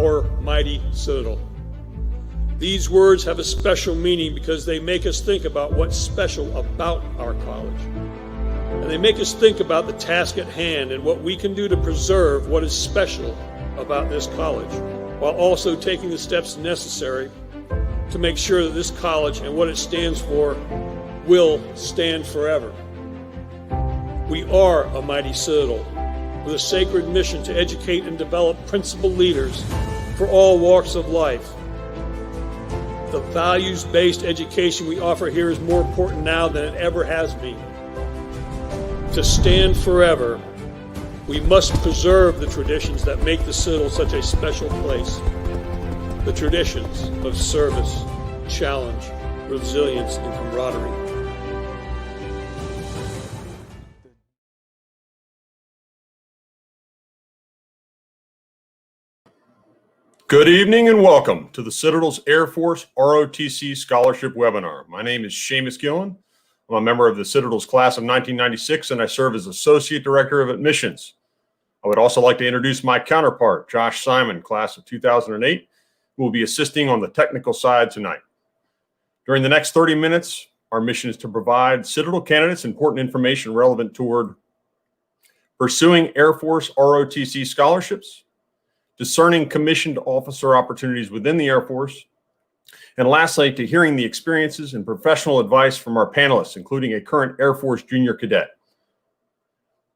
our mighty Citadel. These words have a special meaning because they make us think about what's special about our college. And they make us think about the task at hand and what we can do to preserve what is special about this college, while also taking the steps necessary to make sure that this college and what it stands for will stand forever. We are a mighty Citadel with a sacred mission to educate and develop principled leaders for all walks of life. The values-based education we offer here is more important now than it ever has been. To stand forever, we must preserve the traditions that make the Citadel such a special place. The traditions of service, challenge, resilience, and camaraderie. Good evening and welcome to the Citadel's Air Force ROTC Scholarship Webinar. My name is Seamus Gillen. I'm a member of the Citadel's class of 1996 and I serve as Associate Director of Admissions. I would also like to introduce my counterpart, Josh Simon, class of 2008, who will be assisting on the technical side tonight. During the next 30 minutes, our mission is to provide Citadel candidates important information relevant toward pursuing Air Force ROTC scholarships, discerning commissioned officer opportunities within the Air Force, and lastly, to hearing the experiences and professional advice from our panelists, including a current Air Force junior cadet.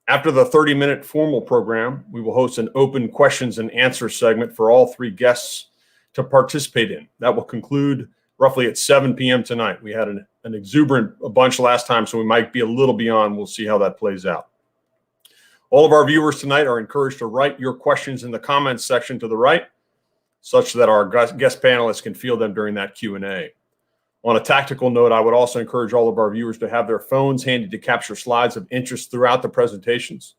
After the 30-minute formal program, we will host an open questions and answers segment for all three guests to participate in. That will conclude roughly at 7 p.m. tonight. We had an exuberant bunch last time, so we might be a little beyond. We'll see how that plays out. All of our viewers tonight are encouraged to write your questions in the comments section to the right, such that our guest panelists can field them during that Q&A. On a tactical note, I would also encourage all of our viewers to have their phones handy to capture slides of interest throughout the presentations.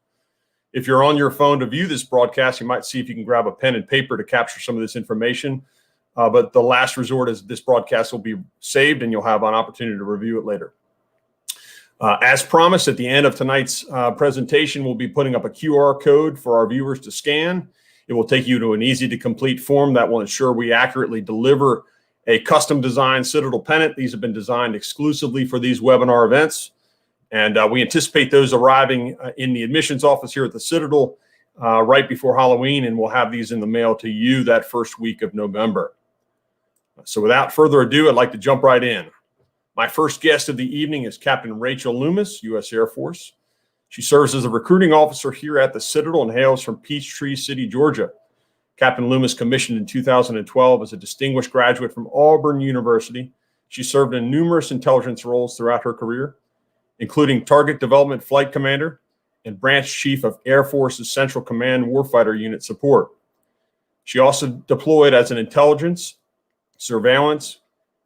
If you're on your phone to view this broadcast, you might see if you can grab a pen and paper to capture some of this information. But the last resort is this broadcast will be saved and you'll have an opportunity to review it later. As promised, at the end of tonight's presentation, we'll be putting up a QR code for our viewers to scan. It will take you to an easy-to-complete form that will ensure we accurately deliver a custom-designed Citadel pennant. These have been designed exclusively for these webinar events, and we anticipate those arriving in the admissions office here at the Citadel right before Halloween, and we'll have these in the mail to you that first week of November. So without further ado, I'd like to jump right in. My first guest of the evening is Captain Rachel Loomis, U.S. Air Force. She serves as a recruiting officer here at the Citadel and hails from Peachtree City, Georgia. Captain Loomis commissioned in 2012 as a distinguished graduate from Auburn University. She served in numerous intelligence roles throughout her career, including Target Development Flight Commander and Branch Chief of Air Force's Central Command Warfighter Unit Support. She also deployed as an intelligence, surveillance,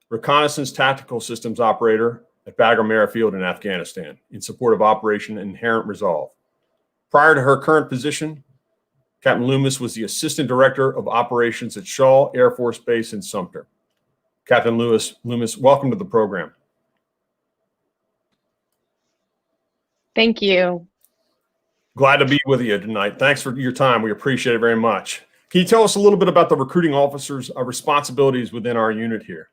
reconnaissance tactical systems operator at Bagram Airfield in Afghanistan in support of Operation Inherent Resolve. Prior to her current position, Captain Loomis was the Assistant Director of Operations at Shaw Air Force Base in Sumter. Captain Loomis, welcome to the program. Thank you. Glad to be with you tonight. Thanks for your time. We appreciate it very much. Can you tell us a little bit about the recruiting officer's responsibilities within our unit here?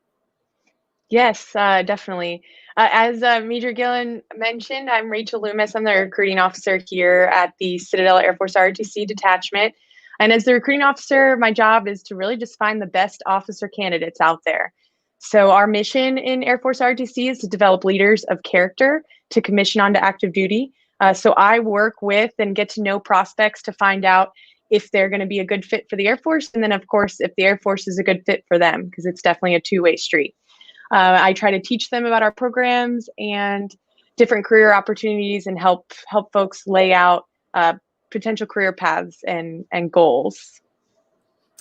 Yes, definitely. As Major Gillen mentioned, I'm Rachel Loomis. I'm the recruiting officer here at the Citadel Air Force ROTC detachment. And as the recruiting officer, my job is to really just find the best officer candidates out there. So our mission in Air Force ROTC is to develop leaders of character to commission onto active duty. So I work with and get to know prospects to find out if they're going to be a good fit for the Air Force. And then, of course, if the Air Force is a good fit for them, because it's definitely a two-way street. I try to teach them about our programs and different career opportunities and help folks lay out potential career paths and goals.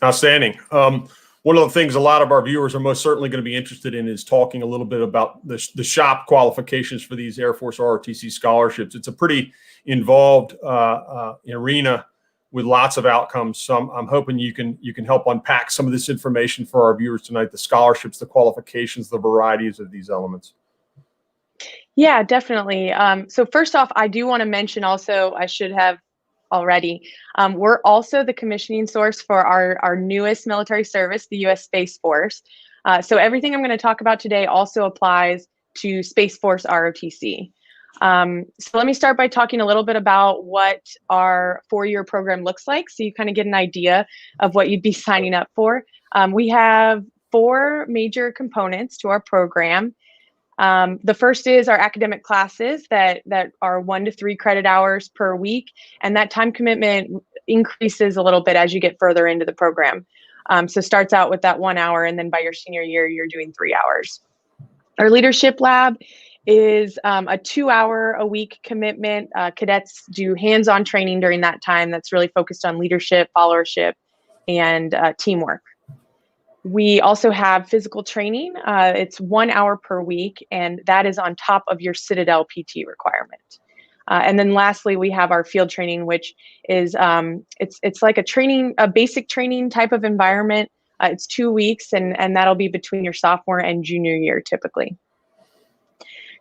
Outstanding. One of the things a lot of our viewers are most certainly going to be interested in is talking a little bit about the shop qualifications for these Air Force ROTC scholarships. It's a pretty involved arena with lots of outcomes. So I'm hoping you can help unpack some of this information for our viewers tonight, the scholarships, the qualifications, the varieties of these elements. Yeah, definitely. So first off, I do want to mention also, I should have already. We're also the commissioning source for our newest military service, the U.S. Space Force. So everything I'm going to talk about today also applies to Space Force ROTC. So let me start by talking a little bit about what our 4-year program looks like, so you kind of get an idea of what you'd be signing up for. We have 4 major components to our program. The first is our academic classes that are 1 to 3 credit hours per week, and that time commitment increases a little bit as you get further into the program. So starts out with that 1 hour, and then by your senior year, you're doing 3 hours. Our leadership lab is a 2-hour-a-week commitment. Cadets do hands-on training during that time that's really focused on leadership, followership, and teamwork. We also have physical training. It's 1 hour per week, and that is on top of your Citadel PT requirement. And then lastly, we have our field training, which is it's like a basic training type of environment. It's 2 weeks, and that'll be between your sophomore and junior year typically.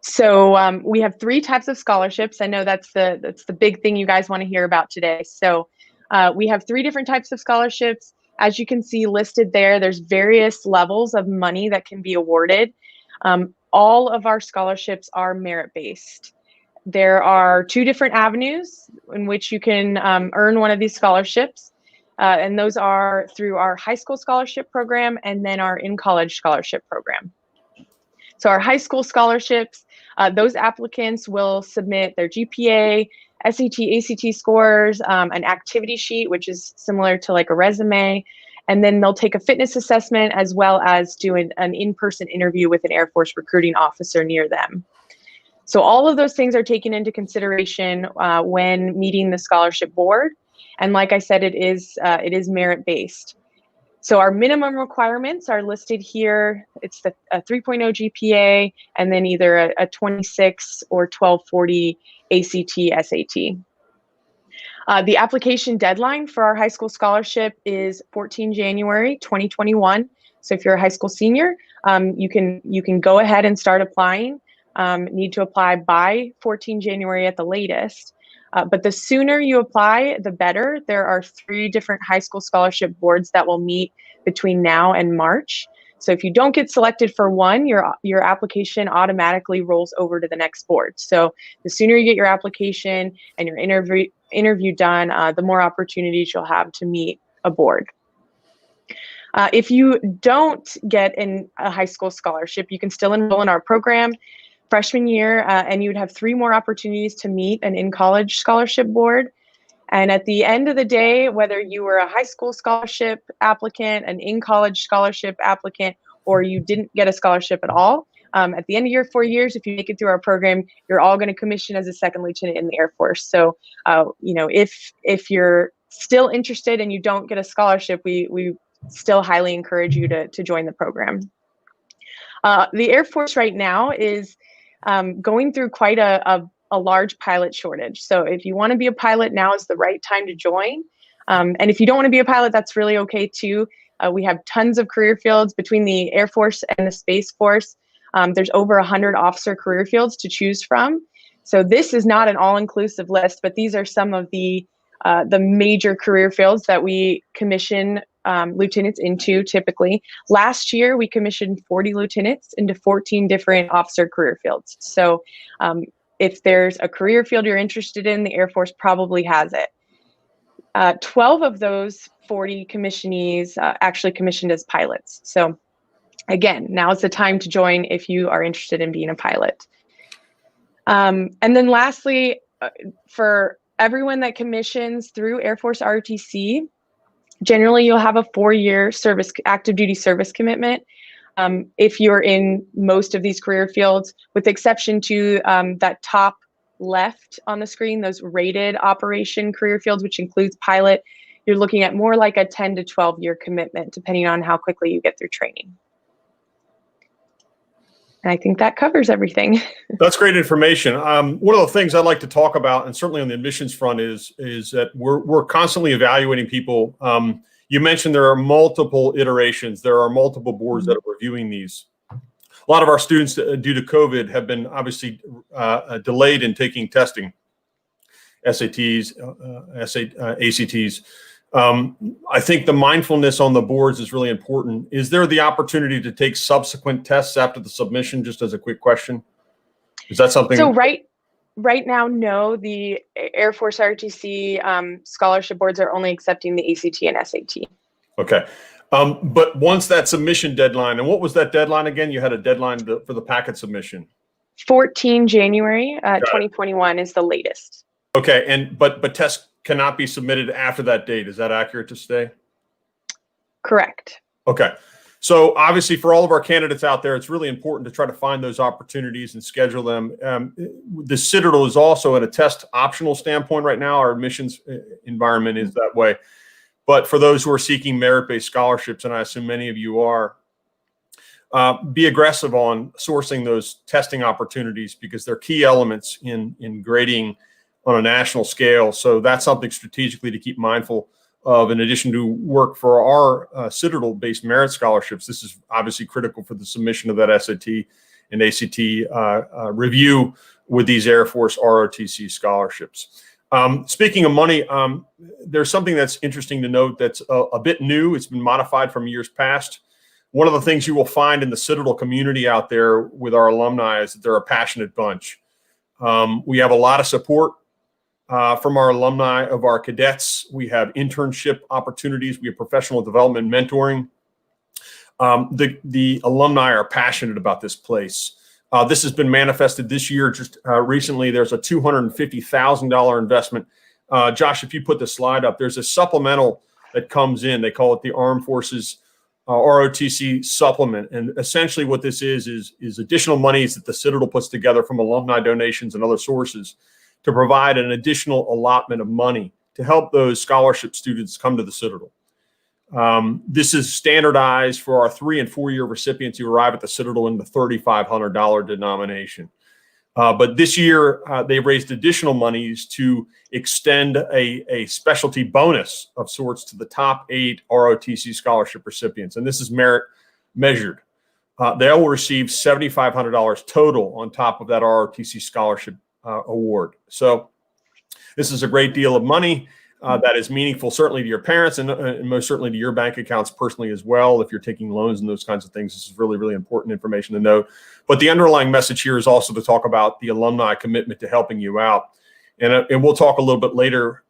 So we have 3 types of scholarships. I know that's the big thing you guys want to hear about today. So we have 3 different types of scholarships. As you can see listed there, there's various levels of money that can be awarded. All of our scholarships are merit-based. There are 2 different avenues in which you can earn one of these scholarships, and those are through our high school scholarship program and then our in-college scholarship program. So our high school scholarships, those applicants will submit their GPA, SAT, ACT scores, an activity sheet, which is similar to like a resume, and then they'll take a fitness assessment as well as do an in-person interview with an Air Force recruiting officer near them. So all of those things are taken into consideration when meeting the scholarship board. And like I said, it is merit-based. So our minimum requirements are listed here. It's a 3.0 GPA and then either a 26 or 1240 ACT, SAT. The application deadline for our high school scholarship is 14 January 2021. So if you're a high school senior, you can go ahead and start applying. Need to apply by 14 January at the latest. But the sooner you apply, the better. There are 3 different high school scholarship boards that will meet between now and March. So if you don't get selected for one, your application automatically rolls over to the next board. So the sooner you get your application and your interview done, the more opportunities you'll have to meet a board. If you don't get a high school scholarship, you can still enroll in our program freshman year, and you would have 3 more opportunities to meet an in-college scholarship board. And at the end of the day, whether you were a high school scholarship applicant, an in-college scholarship applicant, or you didn't get a scholarship at all, at the end of your 4 years, if you make it through our program, you're all going to commission as a second lieutenant in the Air Force. So, if you're still interested and you don't get a scholarship, we still highly encourage you to join the program. The Air Force right now is going through quite a large pilot shortage. So if you want to be a pilot, now is the right time to join. And if you don't want to be a pilot, that's really okay too. We have tons of career fields between the Air Force and the Space Force. There's over 100 officer career fields to choose from. So this is not an all-inclusive list, but these are some of the major career fields that we commission lieutenants into typically. Last year, we commissioned 40 lieutenants into 14 different officer career fields. So if there's a career field you're interested in, the Air Force probably has it. 12 of those 40 commissionees actually commissioned as pilots. So again, now is the time to join if you are interested in being a pilot. And then lastly, for everyone that commissions through Air Force ROTC, generally you'll have a 4-year service, active duty service commitment. If you're in most of these career fields, with the exception to that top left on the screen, those rated operation career fields, which includes pilot, you're looking at more like a 10 to 12-year commitment, depending on how quickly you get through training. And I think that covers everything. That's great information. One of the things I'd like to talk about, and certainly on the admissions front, is that we're constantly evaluating people. You mentioned there are multiple iterations. There are multiple boards that are reviewing these. A lot of our students, due to COVID, have been obviously delayed in taking testing. SATs, ACTs. I think the mindfulness on the boards is really important. Is there the opportunity to take subsequent tests after the submission, just as a quick question? Is that something? So right now, no, the Air Force ROTC scholarship boards are only accepting the ACT and SAT. Okay. But once that submission deadline, and what was that deadline again? You had a deadline for the packet submission. 14 January 2021 is the latest. Okay, but tests cannot be submitted after that date. Is that accurate to say? Correct. Okay. So obviously for all of our candidates out there, it's really important to try to find those opportunities and schedule them. The Citadel is also at a test optional standpoint right now. Our admissions environment is that way. But for those who are seeking merit-based scholarships, and I assume many of you are, be aggressive on sourcing those testing opportunities because they're key elements in grading on a national scale. So that's something strategically to keep mindful of. In addition to work for our Citadel-based merit scholarships, this is obviously critical for the submission of that SAT and ACT review with these Air Force ROTC scholarships. Speaking of money, there's something that's interesting to note that's a bit new. It's been modified from years past. One of the things you will find in the Citadel community out there with our alumni is that they're a passionate bunch. We have a lot of support from our alumni of our cadets. We have internship opportunities. We have professional development mentoring. The alumni are passionate about this place. This has been manifested this year. Just recently, there's a $250,000 investment. Josh, if you put the slide up, there's a supplemental that comes in. They call it the Armed Forces ROTC supplement. And essentially what this is additional monies that the Citadel puts together from alumni donations and other sources to provide an additional allotment of money to help those scholarship students come to the Citadel. This is standardized for our 3- and 4-year recipients who arrive at the Citadel in the $3,500 denomination. But this year, they raised additional monies to extend a specialty bonus of sorts to the top 8 ROTC scholarship recipients. And this is merit measured. They will receive $7,500 total on top of that ROTC scholarship award. So this is a great deal of money. That is meaningful, certainly to your parents and most certainly to your bank accounts personally as well. If you're taking loans and those kinds of things, this is really, really important information to know. But the underlying message here is also to talk about the alumni commitment to helping you out. And we'll talk a little bit later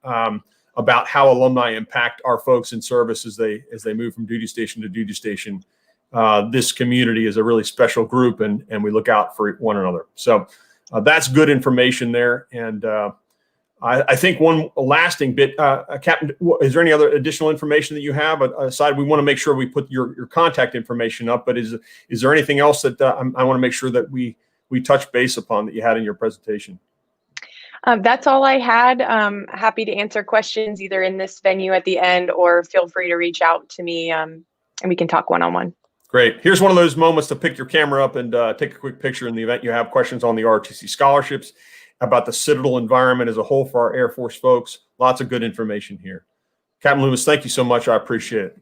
about how alumni impact our folks in service as they move from duty station to duty station. This community is a really special group, and we look out for one another. So that's good information there. And I think one lasting bit, Captain, is there any other additional information that you have aside? We want to make sure we put your contact information up, but is there anything else that I want to make sure that we touch base upon that you had in your presentation? That's all I had. Happy to answer questions either in this venue at the end, or feel free to reach out to me and we can talk one-on-one. Great. Here's one of those moments to pick your camera up and take a quick picture in the event you have questions on the ROTC scholarships, about the Citadel environment as a whole for our Air Force folks. Lots of good information here. Captain Loomis, thank you so much. I appreciate it.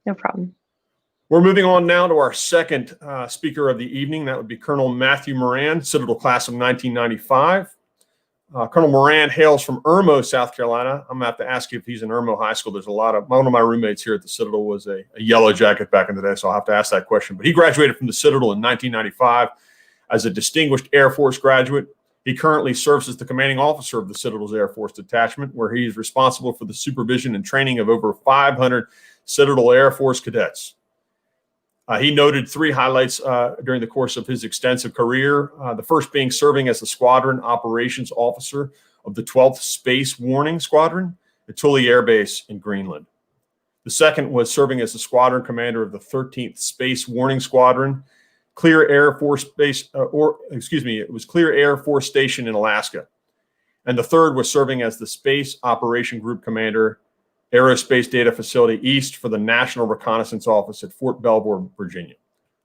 No problem. We're moving on now to our second speaker of the evening. That would be Colonel Matthew Moran, Citadel class of 1995. Colonel Moran hails from Irmo, South Carolina. I'm going to have to ask you if he's in Irmo High School. There's one of my roommates here at the Citadel was a yellow jacket back in the day, so I'll have to ask that question. But he graduated from the Citadel in 1995 as a distinguished Air Force graduate. He currently serves as the commanding officer of the Citadel's Air Force Detachment, where he is responsible for the supervision and training of over 500 Citadel Air Force cadets. He noted 3 highlights during the course of his extensive career. The first being serving as the Squadron Operations Officer of the 12th Space Warning Squadron at Thule Air Base in Greenland. The second was serving as the Squadron Commander of the 13th Space Warning Squadron, Clear Air Force Base, it was Clear Air Force Station in Alaska. And the third was serving as the Space Operation Group Commander, Aerospace Data Facility East for the National Reconnaissance Office at Fort Belvoir, Virginia.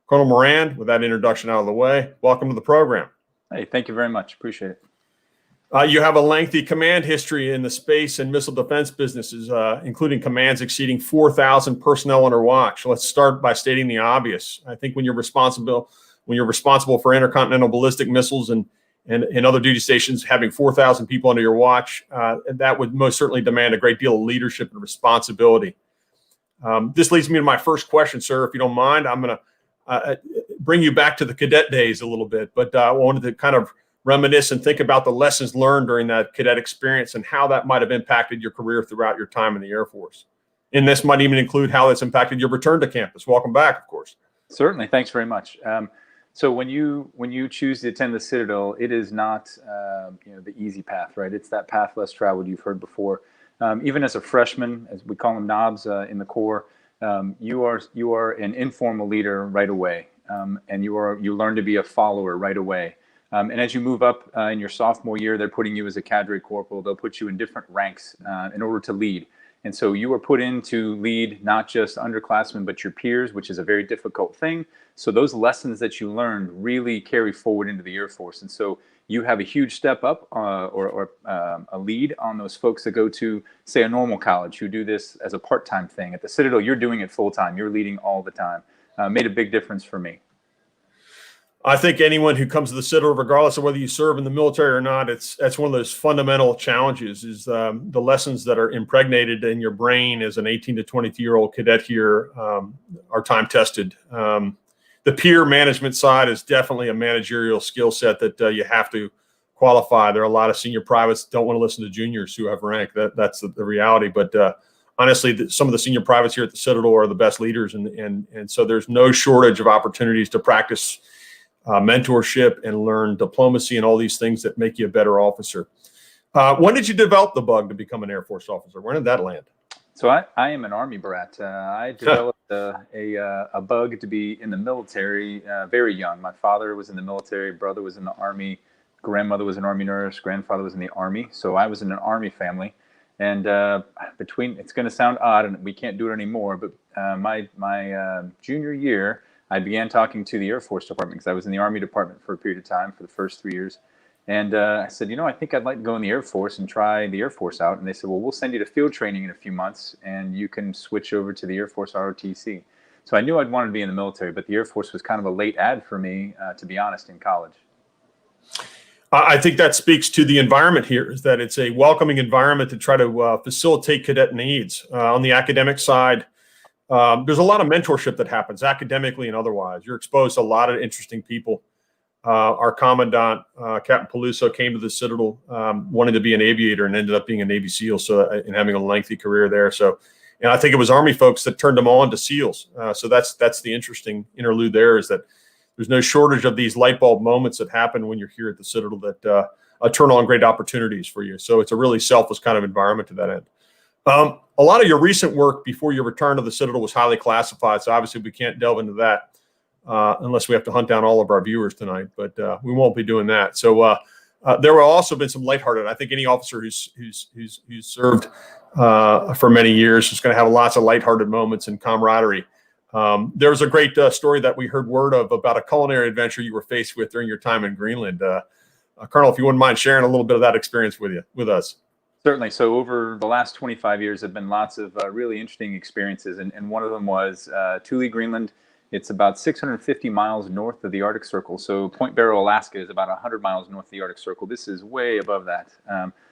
Colonel Moran, with that introduction out of the way, welcome to the program. Hey, thank you very much. Appreciate it. You have a lengthy command history in the space and missile defense businesses, including commands exceeding 4,000 personnel under watch. Let's start by stating the obvious. I think when you're responsible for intercontinental ballistic missiles and and in other duty stations, having 4,000 people under your watch, that would most certainly demand a great deal of leadership and responsibility. This leads me to my first question, sir. If you don't mind, I'm going to bring you back to the cadet days a little bit, but I wanted to kind of reminisce and think about the lessons learned during that cadet experience and how that might have impacted your career throughout your time in the Air Force. And this might even include how that's impacted your return to campus. Welcome back, of course. Certainly. Thanks very much. So when you choose to attend the Citadel, it is not the easy path, right? It's that path less traveled you've heard before. Even as a freshman, as we call them knobs in the Corps, you are an informal leader right away, and you learn to be a follower right away. And as you move up in your sophomore year, they're putting you as a cadre corporal. They'll put you in different ranks in order to lead. And so you are put in to lead not just underclassmen, but your peers, which is a very difficult thing. So those lessons that you learned really carry forward into the Air Force. And so you have a huge step up or a lead on those folks that go to, say, a normal college who do this as a part-time thing. At the Citadel, you're doing it full-time. You're leading all the time. Made a big difference for me. I think anyone who comes to the Citadel, regardless of whether you serve in the military or not, that's one of those fundamental challenges is the lessons that are impregnated in your brain as an 18 to 22-year-old cadet here are time tested. The peer management side is definitely a managerial skill set that you have to qualify. There are a lot of senior privates that don't want to listen to juniors who have rank. That's the reality. But honestly, some of the senior privates here at the Citadel are the best leaders. And so there's no shortage of opportunities to practice mentorship and learn diplomacy and all these things that make you a better officer. When did you develop the bug to become an Air Force officer? When did that land? So I am an Army brat. I developed a bug to be in the military very young. My father was in the military, brother was in the Army, grandmother was an Army nurse, grandfather was in the Army. So I was in an Army family. And it's going to sound odd, and we can't do it anymore, but my junior year, I began talking to the Air Force Department because I was in the Army Department for a period of time for the first 3 years. And I said, I think I'd like to go in the Air Force and try the Air Force out. And they said, well, we'll send you to field training in a few months and you can switch over to the Air Force ROTC. So I knew I'd wanted to be in the military, but the Air Force was kind of a late ad for me, to be honest, in college. I think that speaks to the environment here, is that it's a welcoming environment to try to facilitate cadet needs. On the academic side, there's a lot of mentorship that happens academically and otherwise. You're exposed to a lot of interesting people. Our commandant, Captain Peluso, came to the Citadel wanting to be an aviator and ended up being a Navy SEAL, and having a lengthy career there. So, and I think it was Army folks that turned him on to SEALs. So that's the interesting interlude there, is that there's no shortage of these light bulb moments that happen when you're here at the Citadel that turn on great opportunities for you. So it's a really selfless kind of environment to that end. A lot of your recent work before your return to the Citadel was highly classified, so obviously we can't delve into that unless we have to hunt down all of our viewers tonight, but we won't be doing that. So there will also been some lighthearted. I think any officer who's served for many years is going to have lots of lighthearted moments and camaraderie. There was a great story that we heard word of about a culinary adventure you were faced with during your time in Greenland. Colonel, if you wouldn't mind sharing a little bit of that experience with us. Certainly. So over the last 25 years, have been lots of really interesting experiences. And one of them was Thule, Greenland. It's about 650 miles north of the Arctic Circle. So Point Barrow, Alaska is about 100 miles north of the Arctic Circle. This is way above that.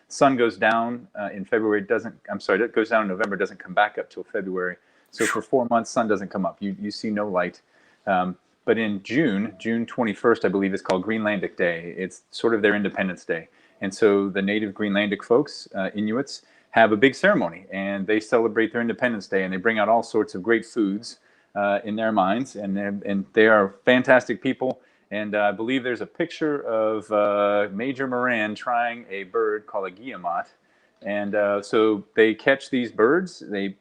Sun goes down in February. It goes down in November, doesn't come back up till February. So for 4 months, sun doesn't come up. You see no light. But in June 21st, I believe, is called Greenlandic Day. It's sort of their Independence Day. And so the native Greenlandic folks, Inuits, have a big ceremony, and they celebrate their Independence Day, and they bring out all sorts of great foods in their minds, and they are fantastic people. And I believe there's a picture of Major Moran trying a bird called a guillemot. And so they catch these birds, they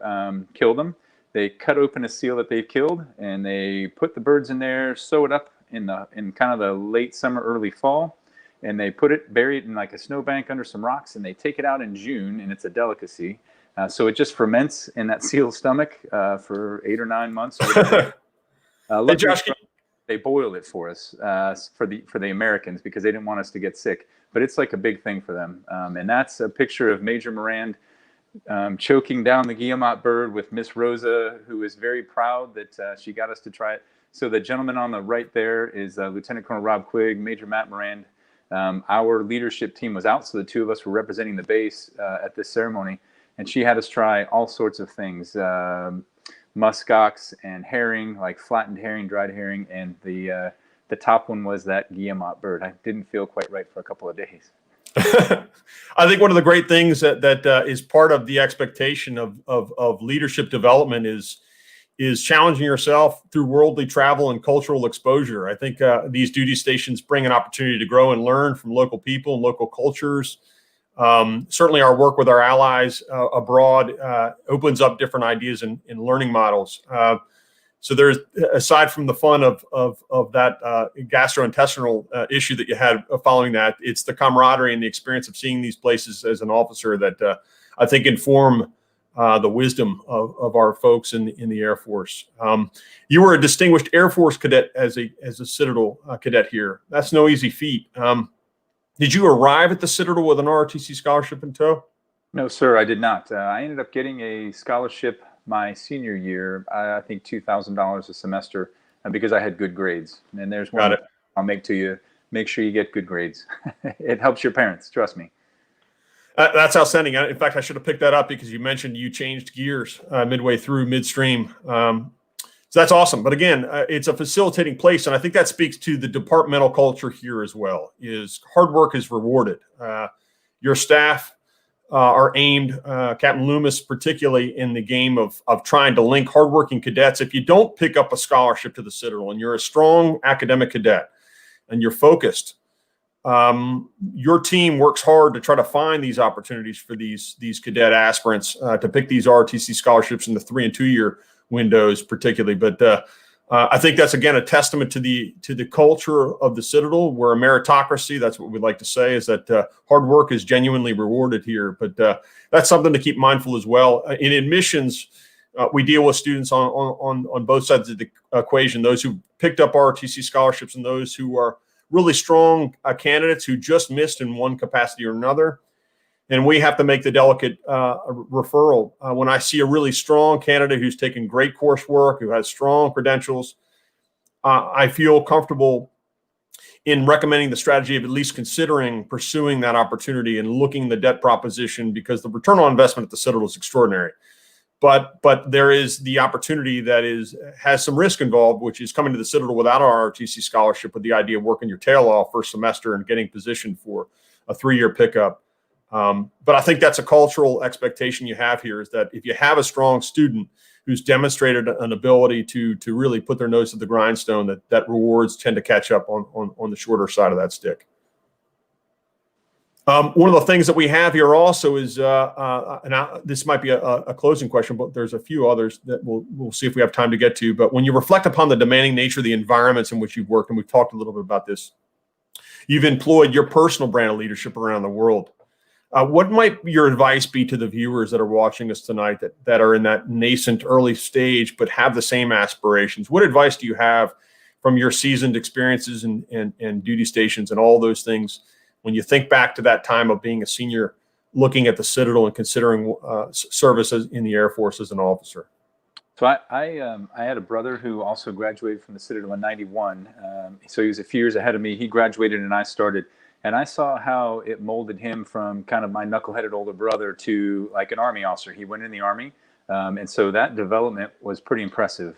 kill them, they cut open a seal that they've killed, and they put the birds in there, sew it up in kind of the late summer, early fall. And they bury it in like a snowbank under some rocks, and they take it out in June, and it's a delicacy. So it just ferments in that seal's stomach for 8 or 9 months. Hey, Josh, they boil it for us, for the Americans, because they didn't want us to get sick. But it's like a big thing for them. And that's a picture of Major Moran choking down the guillemot bird with Miss Rosa, who is very proud that she got us to try it. So the gentleman on the right there is Lieutenant Colonel Rob Quigg, Major Matt Moran. Our leadership team was out, so the two of us were representing the base at this ceremony, and she had us try all sorts of things, muskox and herring, like flattened herring, dried herring, and the top one was that guillemot bird. I didn't feel quite right for a couple of days. I think one of the great things that is part of the expectation of leadership development is challenging yourself through worldly travel and cultural exposure. I think these duty stations bring an opportunity to grow and learn from local people and local cultures. Certainly our work with our allies abroad opens up different ideas and learning models. So there's, aside from the fun of that gastrointestinal issue that you had following that, it's the camaraderie and the experience of seeing these places as an officer that I think inform the wisdom of our folks in the Air Force. You were a distinguished Air Force cadet as a Citadel cadet here. That's no easy feat. Did you arrive at the Citadel with an ROTC scholarship in tow? No, sir, I did not. I ended up getting a scholarship my senior year, I think $2,000 a semester, because I had good grades. And there's one I'll make to you. Make sure you get good grades. It helps your parents, trust me. That's outstanding. In fact, I should have picked that up because you mentioned you changed gears midstream. So that's awesome. But again, it's a facilitating place. And I think that speaks to the departmental culture here as well, is hard work is rewarded. Your staff are aimed, Captain Loomis particularly, in the game of trying to link hardworking cadets. If you don't pick up a scholarship to the Citadel and you're a strong academic cadet and you're focused, your team works hard to try to find these opportunities for these cadet aspirants to pick these ROTC scholarships in the 3- and 2-year windows particularly. But I think that's, again, a testament to the culture of the Citadel, where a meritocracy, that's what we like to say, is that hard work is genuinely rewarded here. But that's something to keep mindful as well. In admissions, we deal with students on both sides of the equation, those who picked up ROTC scholarships and those who are really strong candidates who just missed in one capacity or another. And we have to make the delicate referral. When I see a really strong candidate who's taken great coursework, who has strong credentials, I feel comfortable in recommending the strategy of at least considering pursuing that opportunity and looking the debt proposition, because the return on investment at the Citadel is extraordinary. But there is the opportunity that has some risk involved, which is coming to the Citadel without an ROTC scholarship with the idea of working your tail off first semester and getting positioned for a 3-year pickup. But I think that's a cultural expectation you have here, is that if you have a strong student who's demonstrated an ability to really put their nose to the grindstone, that rewards tend to catch up on the shorter side of that stick. One of the things that we have here also is, this might be a closing question, but there's a few others that we'll see if we have time to get to. But when you reflect upon the demanding nature of the environments in which you've worked, and we've talked a little bit about this, you've employed your personal brand of leadership around the world. What might your advice be to the viewers that are watching us tonight that are in that nascent early stage but have the same aspirations? What advice do you have from your seasoned experiences and duty stations and all those things when you think back to that time of being a senior, looking at the Citadel and considering services in the Air Force as an officer? So I had a brother who also graduated from the Citadel in '91. So he was a few years ahead of me. He graduated and I started. And I saw how it molded him from kind of my knuckleheaded older brother to like an Army officer. He went in the Army. And so that development was pretty impressive.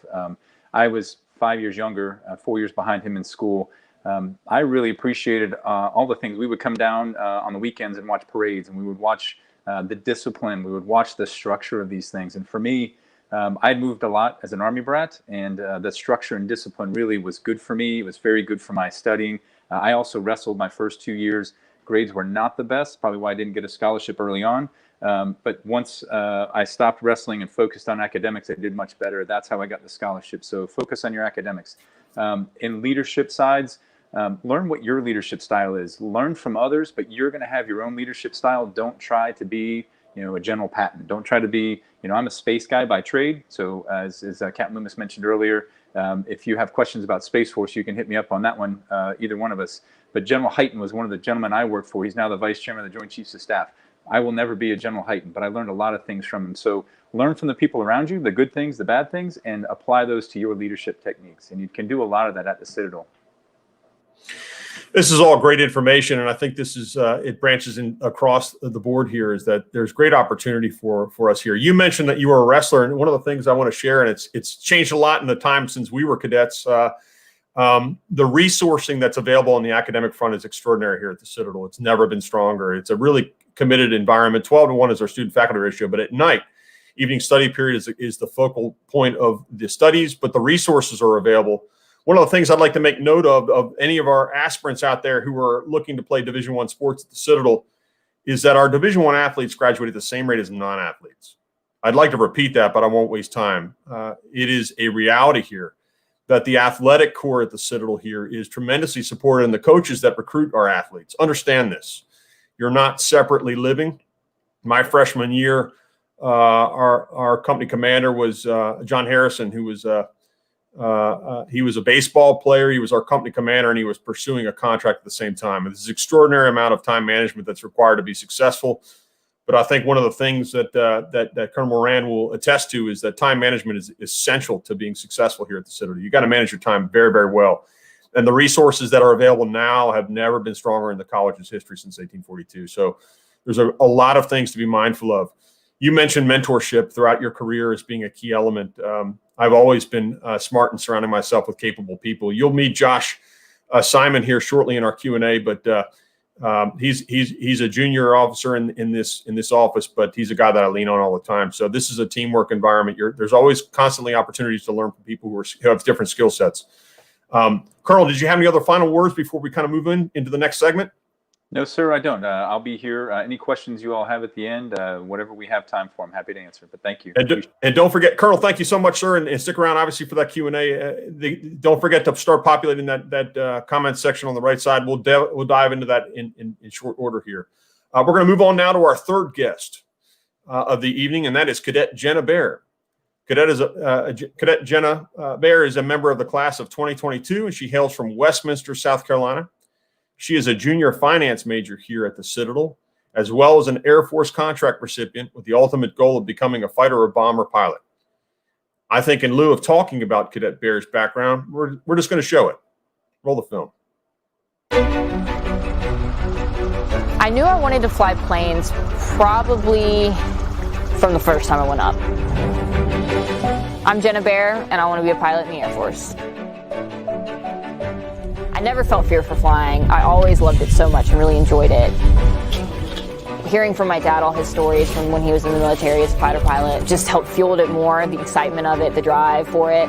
I was 5 years younger, 4 years behind him in school. I really appreciated all the things. We would come down on the weekends and watch parades, and we would watch the discipline. We would watch the structure of these things. And for me, I'd moved a lot as an Army brat, and the structure and discipline really was good for me. It was very good for my studying. I also wrestled my first 2 years. Grades were not the best, probably why I didn't get a scholarship early on. But once I stopped wrestling and focused on academics, I did much better. That's how I got the scholarship. So focus on your academics. In leadership sides, learn what your leadership style is. Learn from others, but you're going to have your own leadership style. Don't try to be, a General Patton. Don't try to be, I'm a space guy by trade. So as Captain Loomis mentioned earlier, if you have questions about Space Force, you can hit me up on that one, either one of us. But General Hyten was one of the gentlemen I worked for. He's now the Vice Chairman of the Joint Chiefs of Staff. I will never be a General Hyten, but I learned a lot of things from him. So learn from the people around you, the good things, the bad things, and apply those to your leadership techniques. And you can do a lot of that at the Citadel. This is all great information, and I think this is it branches in across the board here. Is that there's great opportunity for us here. You mentioned that you were a wrestler, and one of the things I want to share, and it's changed a lot in the time since we were cadets. The resourcing that's available on the academic front is extraordinary here at the Citadel. It's never been stronger. It's a really committed environment. 12-to-1 is our student-faculty ratio, but at night, evening study period is the focal point of the studies, but the resources are available. One of the things I'd like to make note of any of our aspirants out there who are looking to play Division I sports at the Citadel is that our Division I athletes graduate at the same rate as non-athletes. I'd like to repeat that, but I won't waste time. It is a reality here that the athletic core at the Citadel here is tremendously supported, and the coaches that recruit our athletes understand this. You're not separately living. My freshman year, our company commander was John Harrison, who was he was a baseball player. He was our company commander, and he was pursuing a contract at the same time. And this is an extraordinary amount of time management that's required to be successful. But I think one of the things that Colonel Moran will attest to is that time management is essential to being successful here at the Citadel. You got to manage your time very, very well. And the resources that are available now have never been stronger in the college's history since 1842. So there's a lot of things to be mindful of. You mentioned mentorship throughout your career as being a key element. I've always been smart in surrounding myself with capable people. You'll meet Josh Simon here shortly in our Q&A, but he's a junior officer in this office, but he's a guy that I lean on all the time. So this is a teamwork environment. There's always constantly opportunities to learn from people who have different skill sets. Colonel, did you have any other final words before we kind of move into the next segment? No, sir, I don't. I'll be here. Any questions you all have at the end, whatever we have time for, I'm happy to answer. But thank you. And don't forget, Colonel, thank you so much, sir, and stick around, obviously, for that Q&A. Don't forget to start populating that comment section on the right side. We'll dive into that in short order here. We're going to move on now to our third guest of the evening, and that is Cadet Jenna Baer. Cadet Jenna Baer is a member of the class of 2022, and she hails from Westminster, South Carolina. She is a junior finance major here at the Citadel, as well as an Air Force contract recipient with the ultimate goal of becoming a fighter or bomber pilot. I think in lieu of talking about Cadet Baer's background, we're just going to show it. Roll the film. I knew I wanted to fly planes probably from the first time I went up. I'm Jenna Baer, and I want to be a pilot in the Air Force. I never felt fear for flying. I always loved it so much and really enjoyed it. Hearing from my dad all his stories from when he was in the military as a fighter pilot just helped fuel it more, the excitement of it, the drive for it.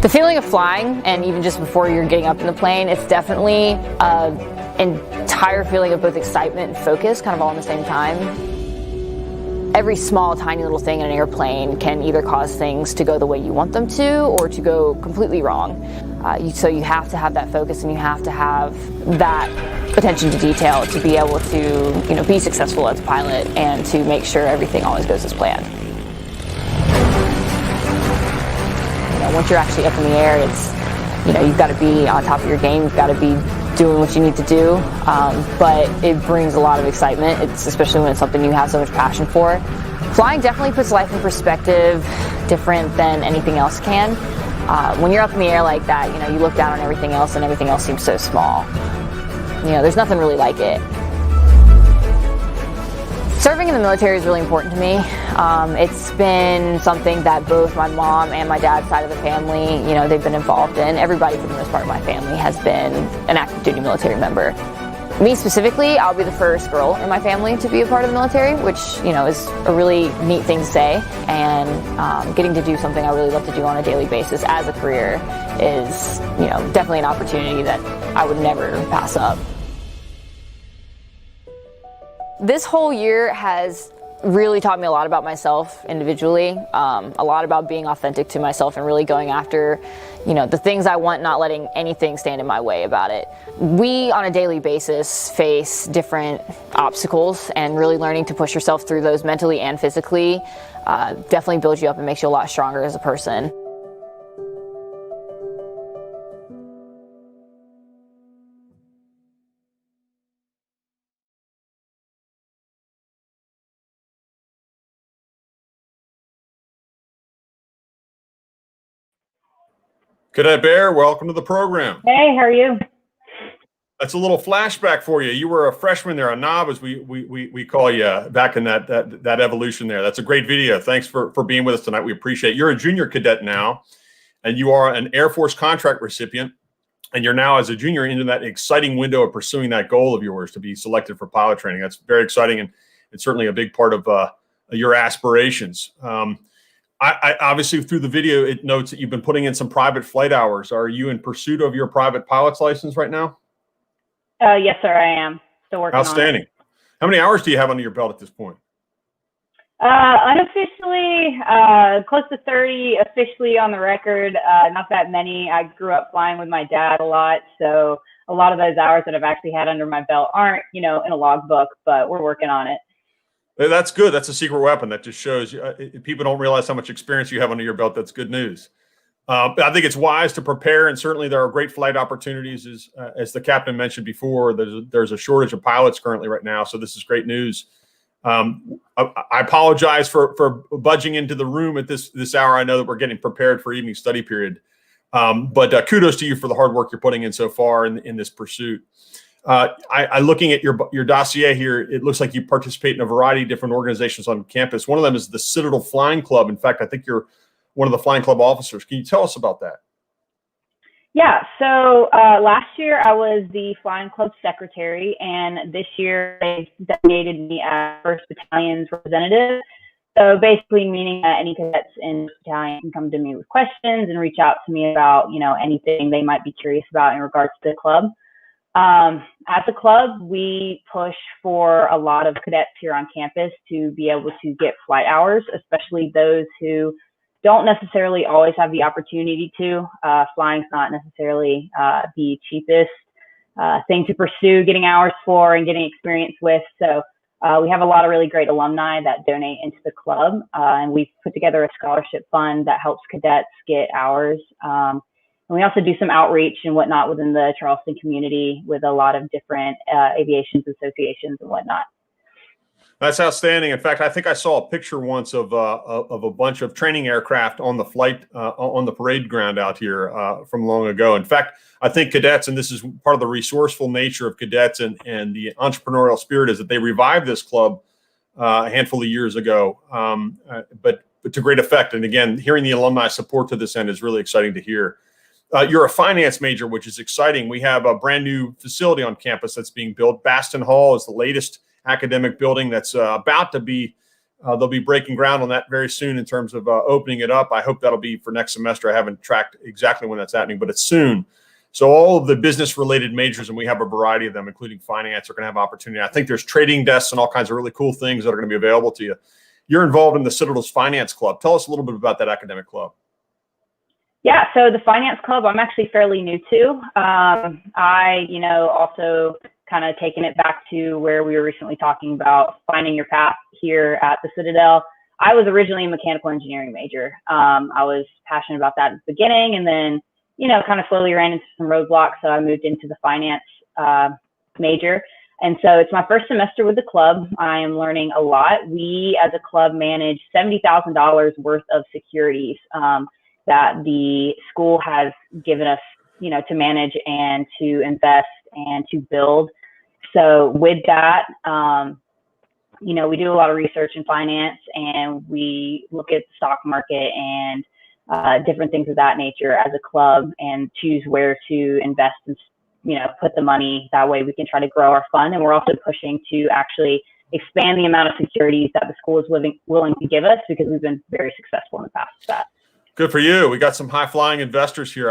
The feeling of flying, and even just before you're getting up in the plane, it's definitely an entire feeling of both excitement and focus, kind of all at the same time. Every small, tiny little thing in an airplane can either cause things to go the way you want them to or to go completely wrong. So you have to have that focus, and you have to have that attention to detail to be able to, be successful as a pilot and to make sure everything always goes as planned. Once you're actually up in the air, it's, you've got to be on top of your game. You've got to be doing what you need to do, but it brings a lot of excitement. It's especially when it's something you have so much passion for. Flying definitely puts life in perspective, different than anything else can. When you're up in the air like that, you look down on everything else, and everything else seems so small. There's nothing really like it. Serving in the military is really important to me. It's been something that both my mom and my dad's side of the family, they've been involved in. Everybody for the most part of my family has been an active duty military member. Me specifically, I'll be the first girl in my family to be a part of the military, which, is a really neat thing to say. And getting to do something I really love to do on a daily basis as a career is, definitely an opportunity that I would never pass up. This whole year has really taught me a lot about myself individually, a lot about being authentic to myself and really going after, the things I want, not letting anything stand in my way about it. We, on a daily basis, face different obstacles, and really learning to push yourself through those mentally and physically definitely builds you up and makes you a lot stronger as a person. Cadet Baer, welcome to the program. Hey, how are you? That's a little flashback for you. You were a freshman there, a knob, as we call you, back in that evolution there. That's a great video. Thanks for being with us tonight. We appreciate it. You're a junior cadet now, and you are an Air Force contract recipient, and you're now, as a junior, into that exciting window of pursuing that goal of yours to be selected for pilot training. That's very exciting, and it's certainly a big part of your aspirations. I obviously, through the video, it notes that you've been putting in some private flight hours. Are you in pursuit of your private pilot's license right now? Yes, sir, I am. Still working Outstanding. on it. How many hours do you have under your belt at this point? Unofficially, close to 30. Officially on the record, not that many. I grew up flying with my dad a lot, so a lot of those hours that I've actually had under my belt aren't, in a logbook, but we're working on it. That's good. That's a secret weapon. That just shows people don't realize how much experience you have under your belt. That's good news. I think it's wise to prepare, and certainly there are great flight opportunities. As the captain mentioned before, there's a shortage of pilots currently right now, so this is great news. I apologize for budging into the room at this hour. I know that we're getting prepared for evening study period, but kudos to you for the hard work you're putting in so far in this pursuit. Looking at your dossier here, it looks like you participate in a variety of different organizations on campus. One of them is the Citadel Flying Club. In fact, I think you're one of the flying club officers. Can you tell us about that? Yeah, so last year I was the flying club secretary, and this year they designated me as First Battalion's representative. So basically meaning that any cadets in the battalion can come to me with questions and reach out to me about, anything they might be curious about in regards to the club. As a club, we push for a lot of cadets here on campus to be able to get flight hours, especially those who don't necessarily always have the opportunity to. Flying's not necessarily the cheapest thing to pursue getting hours for and getting experience with. So we have a lot of really great alumni that donate into the club, and we've put together a scholarship fund that helps cadets get hours. And we also do some outreach and whatnot within the Charleston community with a lot of different aviation associations and whatnot. That's outstanding. In fact, I think I saw a picture once of a bunch of training aircraft on the flight on the parade ground out here from long ago. In fact, I think cadets, and this is part of the resourceful nature of cadets and the entrepreneurial spirit, is that they revived this club a handful of years ago, but to great effect. And again, hearing the alumni support to this end is really exciting to hear. You're a finance major, which is exciting. We have a brand new facility on campus that's being built. Baston Hall is the latest academic building that's about to be, they'll be breaking ground on that very soon in terms of opening it up. I hope that'll be for next semester. I haven't tracked exactly when that's happening, but it's soon. So all of the business related majors, and we have a variety of them, including finance, are going to have opportunity. I think there's trading desks and all kinds of really cool things that are going to be available to you. You're involved in the Citadel's Finance Club. Tell us a little bit about that academic club. Yeah, so the Finance Club, I'm actually fairly new to. I, also kind of taking it back to where we were recently talking about finding your path here at the Citadel. I was originally a mechanical engineering major. I was passionate about that at the beginning, and then, kind of slowly ran into some roadblocks. So I moved into the finance major. And so it's my first semester with the club. I am learning a lot. We as a club manage $70,000 worth of securities that the school has given us, to manage and to invest and to build. So with that, we do a lot of research in finance, and we look at the stock market and different things of that nature as a club, and choose where to invest and, put the money. That way we can try to grow our fund. And we're also pushing to actually expand the amount of securities that the school is willing to give us, because we've been very successful in the past with that. Good for you. We got some high-flying investors here.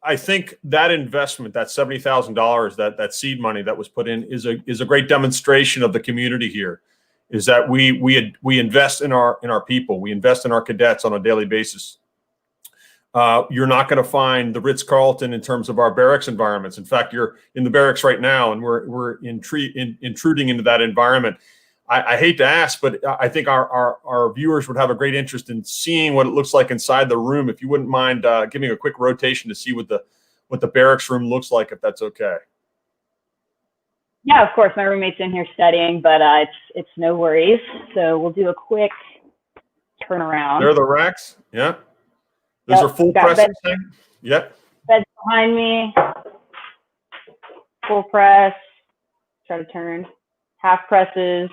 I think that investment, that $70,000, that seed money that was put in, is a great demonstration of the community here. Is that we invest in our people, we invest in our cadets on a daily basis. You're not going to find the Ritz-Carlton in terms of our barracks environments. In fact, you're in the barracks right now, and we're intruding into that environment. I hate to ask, but I think our viewers would have a great interest in seeing what it looks like inside the room. If you wouldn't mind giving a quick rotation to see what the barracks room looks like, if that's okay. Yeah, of course. My roommate's in here studying, but it's no worries. So we'll do a quick turnaround. There are the racks. Yeah. Those are full press. Yep. Bed's behind me. full press, try to turn, half presses.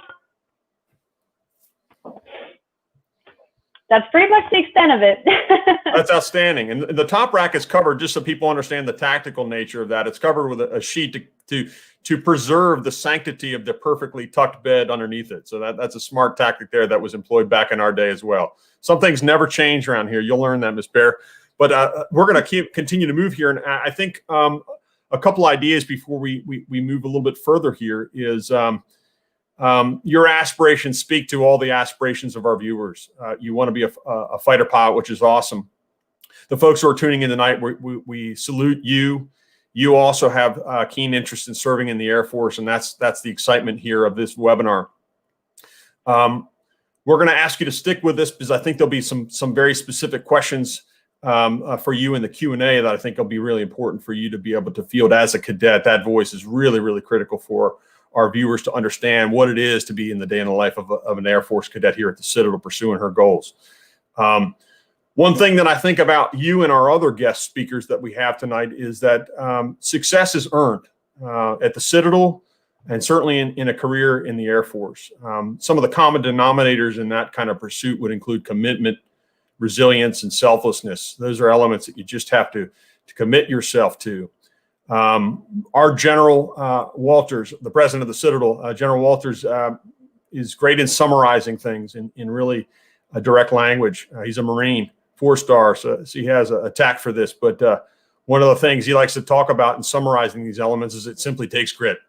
That's pretty much the extent of it. That's outstanding. And the top rack is covered, just so people understand the tactical nature of that. It's covered with a sheet to preserve the sanctity of the perfectly tucked bed underneath it. So that's a smart tactic there that was employed back in our day as well. Some things never change around here. You'll learn that, Ms. Bear. But we're going to continue to move here. And I think a couple ideas before we move a little bit further here is your aspirations speak to all the aspirations of our viewers. You want to be a fighter pilot, which is awesome. The folks who are tuning in tonight, we salute you. You also have a keen interest in serving in the Air Force, and that's the excitement here of this webinar. We're going to ask you to stick with this because I think there'll be some very specific questions for you in the Q&A that I think will be really important for you to be able to field as a cadet. That voice is really, really critical for our viewers to understand what it is to be in the day in the life of an Air Force cadet here at the Citadel pursuing her goals. One thing that I think about you and our other guest speakers that we have tonight is that success is earned at the Citadel and certainly in a career in the Air Force. Some of the common denominators in that kind of pursuit would include commitment, resilience, and selflessness. Those are elements that you just have to commit yourself to. Our General Walters, the president of the Citadel, General Walters, is great in summarizing things in really direct language. He's a Marine, 4-star, so he has a tact for this. But one of the things he likes to talk about in summarizing these elements is it simply takes grit.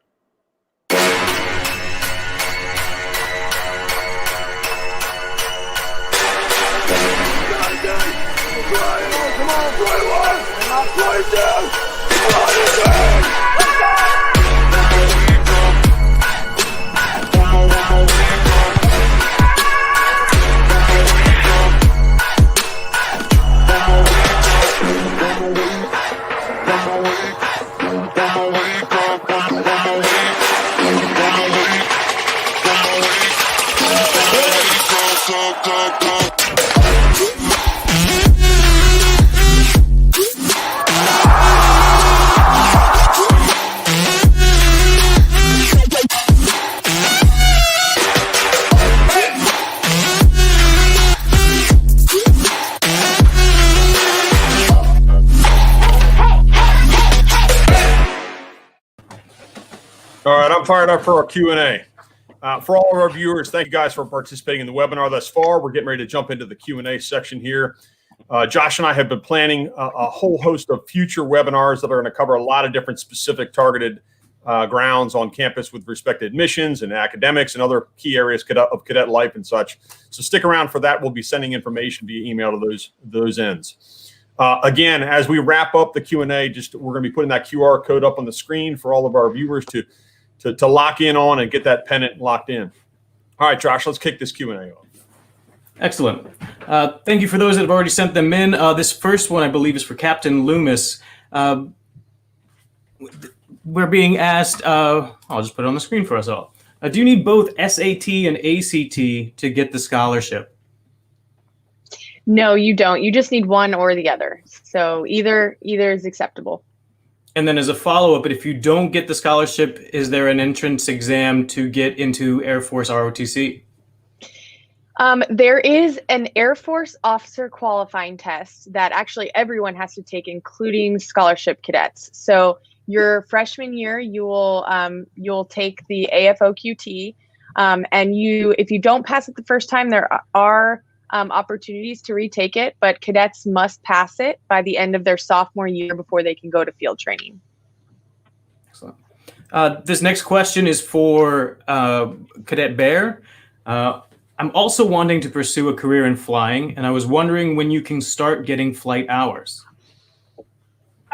All right, I'm fired up for our Q&A. For all of our viewers, thank you guys for participating in the webinar thus far. We're getting ready to jump into the Q&A section here. Josh and I have been planning a whole host of future webinars that are going to cover a lot of different specific targeted grounds on campus with respect to admissions and academics and other key areas of cadet life and such. So stick around for that. We'll be sending information via email to those ends. Again, as we wrap up the Q&A, we're going to be putting that QR code up on the screen for all of our viewers to lock in on and get that pennant locked in. All right, Josh, let's kick this Q&A off. Excellent. Thank you for those that have already sent them in. This first one, I believe, is for Captain Loomis. We're being asked, I'll just put it on the screen for us all. Do you need both SAT and ACT to get the scholarship? No, you don't. You just need one or the other. So either is acceptable. And then as a follow-up, but if you don't get the scholarship, is there an entrance exam to get into Air Force ROTC? There is an Air Force officer qualifying test that actually everyone has to take, including scholarship cadets. So your freshman year, you'll take the AFOQT, and if you don't pass it the first time, there are opportunities to retake it, but cadets must pass it by the end of their sophomore year before they can go to field training. Excellent. This next question is for Cadet Bear. I'm also wanting to pursue a career in flying, and I was wondering when you can start getting flight hours.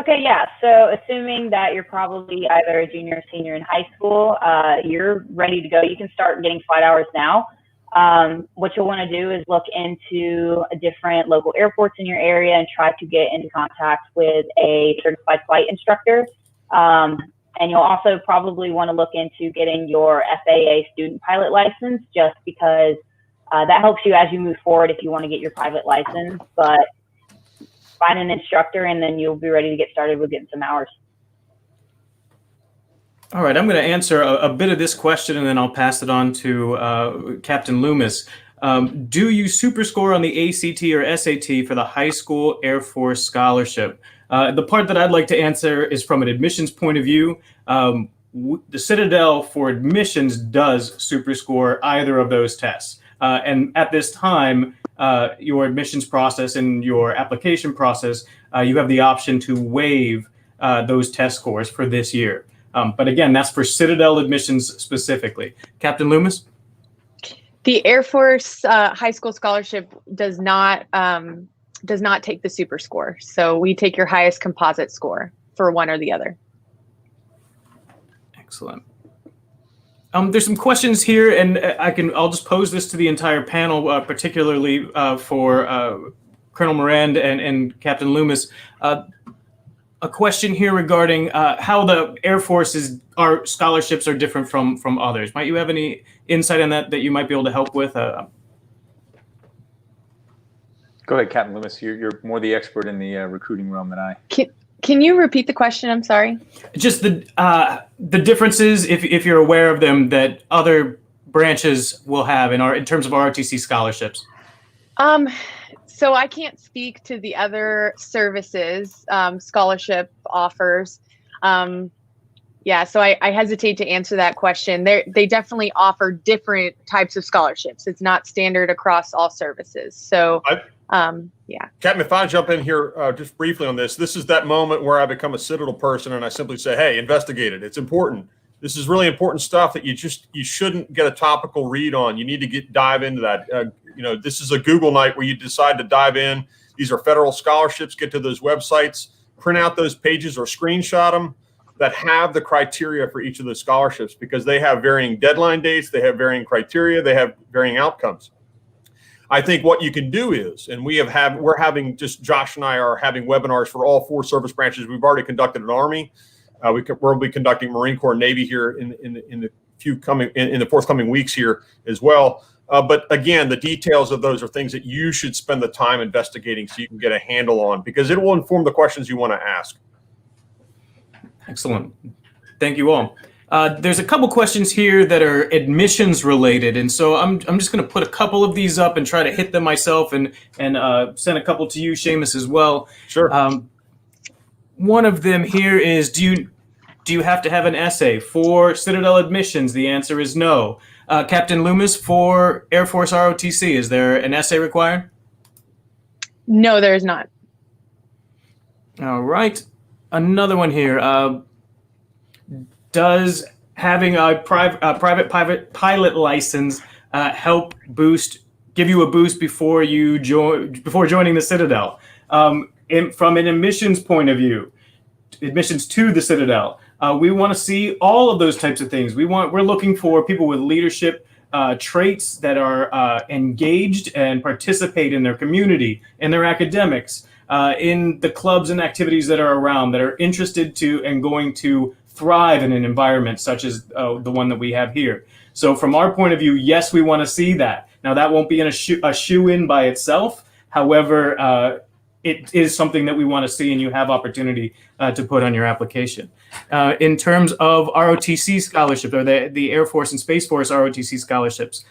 Okay, yeah. So assuming that you're probably either a junior or senior in high school, you're ready to go. You can start getting flight hours now. What you'll want to do is look into different local airports in your area and try to get into contact with a certified flight instructor. And you'll also probably want to look into getting your FAA student pilot license, just because that helps you as you move forward if you want to get your pilot license. But find an instructor and then you'll be ready to get started with getting some hours. All right, I'm going to answer a bit of this question, and then I'll pass it on to Captain Loomis. Do you super score on the ACT or SAT for the high school Air Force scholarship? The part that I'd like to answer is from an admissions point of view. The Citadel for admissions does super score either of those tests. And at this time, your admissions process and your application process, you have the option to waive those test scores for this year. But again, that's for Citadel admissions specifically. Captain Loomis? The Air Force high school scholarship does not take the super score. So we take your highest composite score for one or the other. Excellent. There's some questions here, and I'll just pose this to the entire panel, particularly for Colonel Morand and Captain Loomis. A question here regarding how the Air Force's scholarships are different from others. Might you have any insight on that you might be able to help with? Go ahead, Captain Loomis. You're more the expert in the recruiting realm than I. Can you repeat the question? I'm sorry. Just the differences, if you're aware of them, that other branches will have in terms of ROTC scholarships. So I can't speak to the other services scholarship offers. Yeah, so I hesitate to answer that question. They definitely offer different types of scholarships. It's not standard across all services. So, yeah. Captain, if I jump in here just briefly on this is that moment where I become a Citadel person and I simply say, hey, investigate it. It's important. This is really important stuff that you shouldn't get a topical read on. You need to dive into that. This is a Google night where you decide to dive in. These are federal scholarships. Get to those websites, print out those pages or screenshot them that have the criteria for each of those scholarships, because they have varying deadline dates, they have varying criteria, they have varying outcomes. I think what you can do is, and we're having, just Josh and I are having webinars for all 4 service branches. We've already conducted an Army. We'll be conducting Marine Corps, Navy here in the forthcoming weeks here as well. But again, the details of those are things that you should spend the time investigating so you can get a handle on, because it will inform the questions you want to ask. Excellent. Thank you all. There's a couple questions here that are admissions related, and so I'm just going to put a couple of these up and try to hit them myself, and send a couple to you, Seamus, as well. Sure. One of them here is, do you have to have an essay for Citadel admissions? The answer is no. Captain Loomis, for Air Force ROTC, is there an essay required? No, there is not. All right. Another one here. Does having a private pilot license give you a boost before joining the Citadel? From an admissions point of view, admissions to the Citadel, we want to see all of those types of things. We're looking for people with leadership traits that are engaged and participate in their community, in their academics, in the clubs and activities that are around, that are interested to and going to thrive in an environment such as the one that we have here. So from our point of view, yes, we want to see that. Now, that won't be a shoe-in by itself. However, it is something that we want to see, and you have opportunity to put on your application. In terms of ROTC scholarship, or the Air Force and Space Force ROTC scholarships,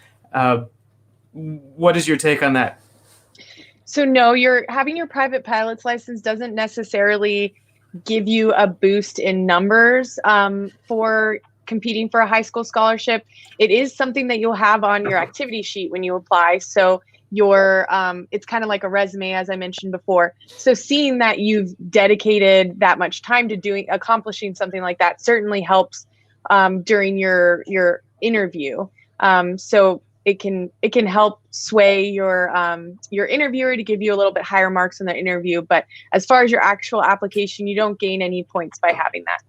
what is your take on that? So no, having your private pilot's license doesn't necessarily give you a boost in numbers for competing for a high school scholarship. It is something that you'll have on your activity sheet when you apply. So it's kind of like a resume, as I mentioned before. So seeing that you've dedicated that much time to accomplishing something like that certainly helps during your interview. So it can help sway your interviewer to give you a little bit higher marks in the interview. But as far as your actual application, you don't gain any points by having that.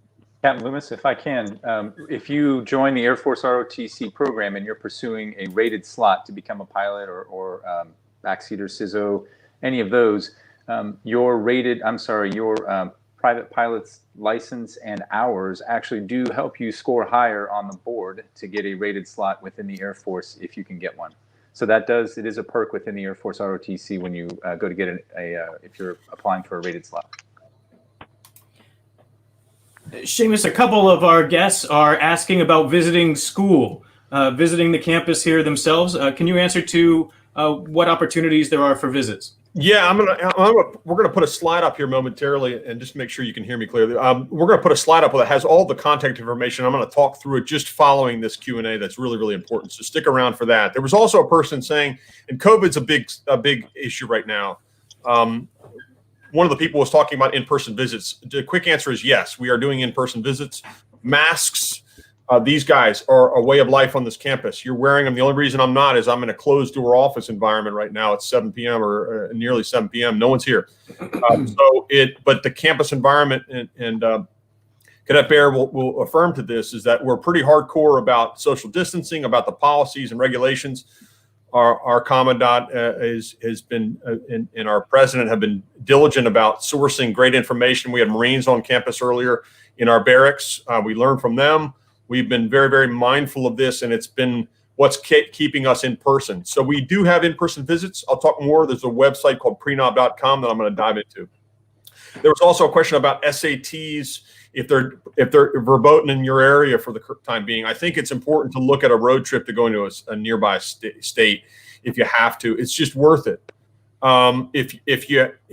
Captain Loomis, if I can, if you join the Air Force ROTC program and you're pursuing a rated slot to become a pilot or backseater, CISO, any of those, your private pilot's license and hours actually do help you score higher on the board to get a rated slot within the Air Force if you can get one. So it is a perk within the Air Force ROTC when you go to get if you're applying for a rated slot. Seamus, a couple of our guests are asking about visiting school, visiting the campus here themselves. Can you answer to what opportunities there are for visits? Yeah, we're gonna put a slide up here momentarily, and just make sure you can hear me clearly. We're gonna put a slide up that has all the contact information. I'm gonna talk through it just following this Q&A. That's really, really important. So stick around for that. There was also a person saying, and COVID's a big issue right now. One of the people was talking about in-person visits. The quick answer is yes, we are doing in-person visits. Masks. These guys are a way of life on this campus. You're wearing them. The only reason I'm not is I'm in a closed door office environment right now. It's 7 p.m. or nearly 7 p.m. No one's here. But the campus environment and Cadet Bear will affirm to this is that we're pretty hardcore about social distancing, about the policies and regulations. Our commandant has been and our president have been diligent about sourcing great information. We had Marines on campus earlier in our barracks. We learned from them. We've been very, very mindful of this, and it's been what's keeping us in person. So we do have in-person visits. I'll talk more. There's a website called prenob.com that I'm going to dive into. There was also a question about SATs, if they're verboten in your area for the time being. I think it's important to look at a road trip to go into a nearby state if you have to. It's just worth it.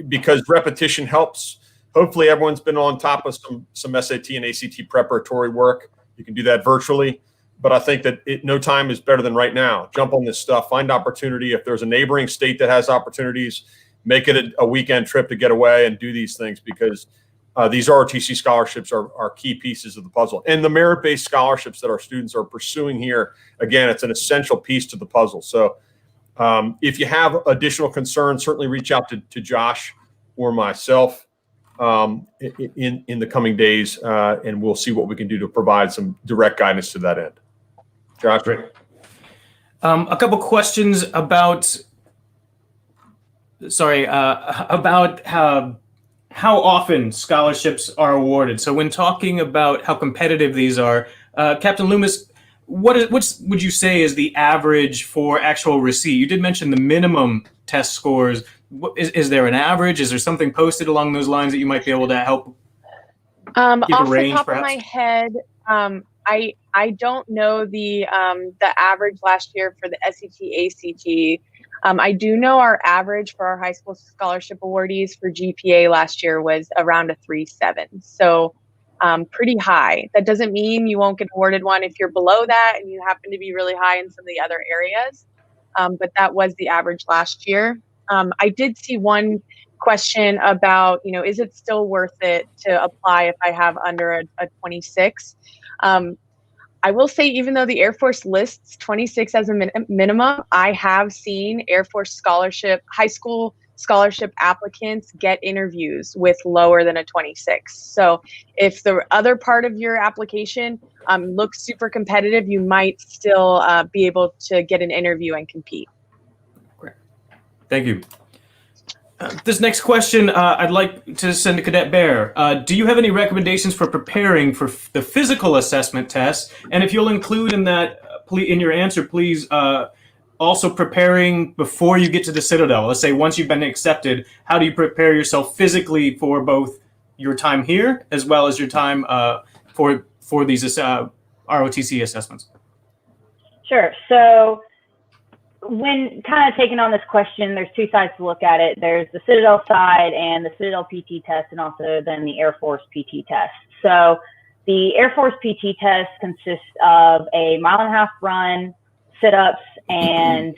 Because repetition helps. Hopefully everyone's been on top of some SAT and ACT preparatory work. You can do that virtually, but I think that no time is better than right now. Jump on this stuff, find opportunity. If there's a neighboring state that has opportunities, make it a weekend trip to get away and do these things, because these ROTC scholarships are key pieces of the puzzle. And the merit-based scholarships that our students are pursuing here, again, it's an essential piece to the puzzle. So if you have additional concerns, certainly reach out to Josh or myself in the coming days, and we'll see what we can do to provide some direct guidance to that end. Josh? Great. A couple questions about how often scholarships are awarded. So when talking about how competitive these are, Captain Loomis, what would you say is the average for actual receipt? You did mention the minimum test scores. Is there an average? Is there something posted along those lines that you might be able to help give a range, off the top perhaps? of my head, I don't know the average last year for the SAT, ACT. I do know our average for our high school scholarship awardees for GPA last year was around a 3.7. So pretty high. That doesn't mean you won't get awarded one if you're below that and you happen to be really high in some of the other areas. But that was the average last year. I did see one question about, is it still worth it to apply if I have under a 26? I will say, even though the Air Force lists 26 as a minimum, I have seen Air Force high school scholarship applicants get interviews with lower than a 26. So if the other part of your application looks super competitive, you might still be able to get an interview and compete. Great. Thank you. This next question I'd like to send to Cadet Bear. Do you have any recommendations for preparing for the physical assessment test? And if you'll include in that, in your answer, please, also preparing before you get to the Citadel. Let's say once you've been accepted, how do you prepare yourself physically for both your time here as well as your time for these ROTC assessments? Sure. So when kind of taking on this question, there's two sides to look at it. There's the Citadel side and the Citadel PT test, and also then the Air Force PT test. So the Air Force PT test consists of a 1.5-mile run, sit-ups, and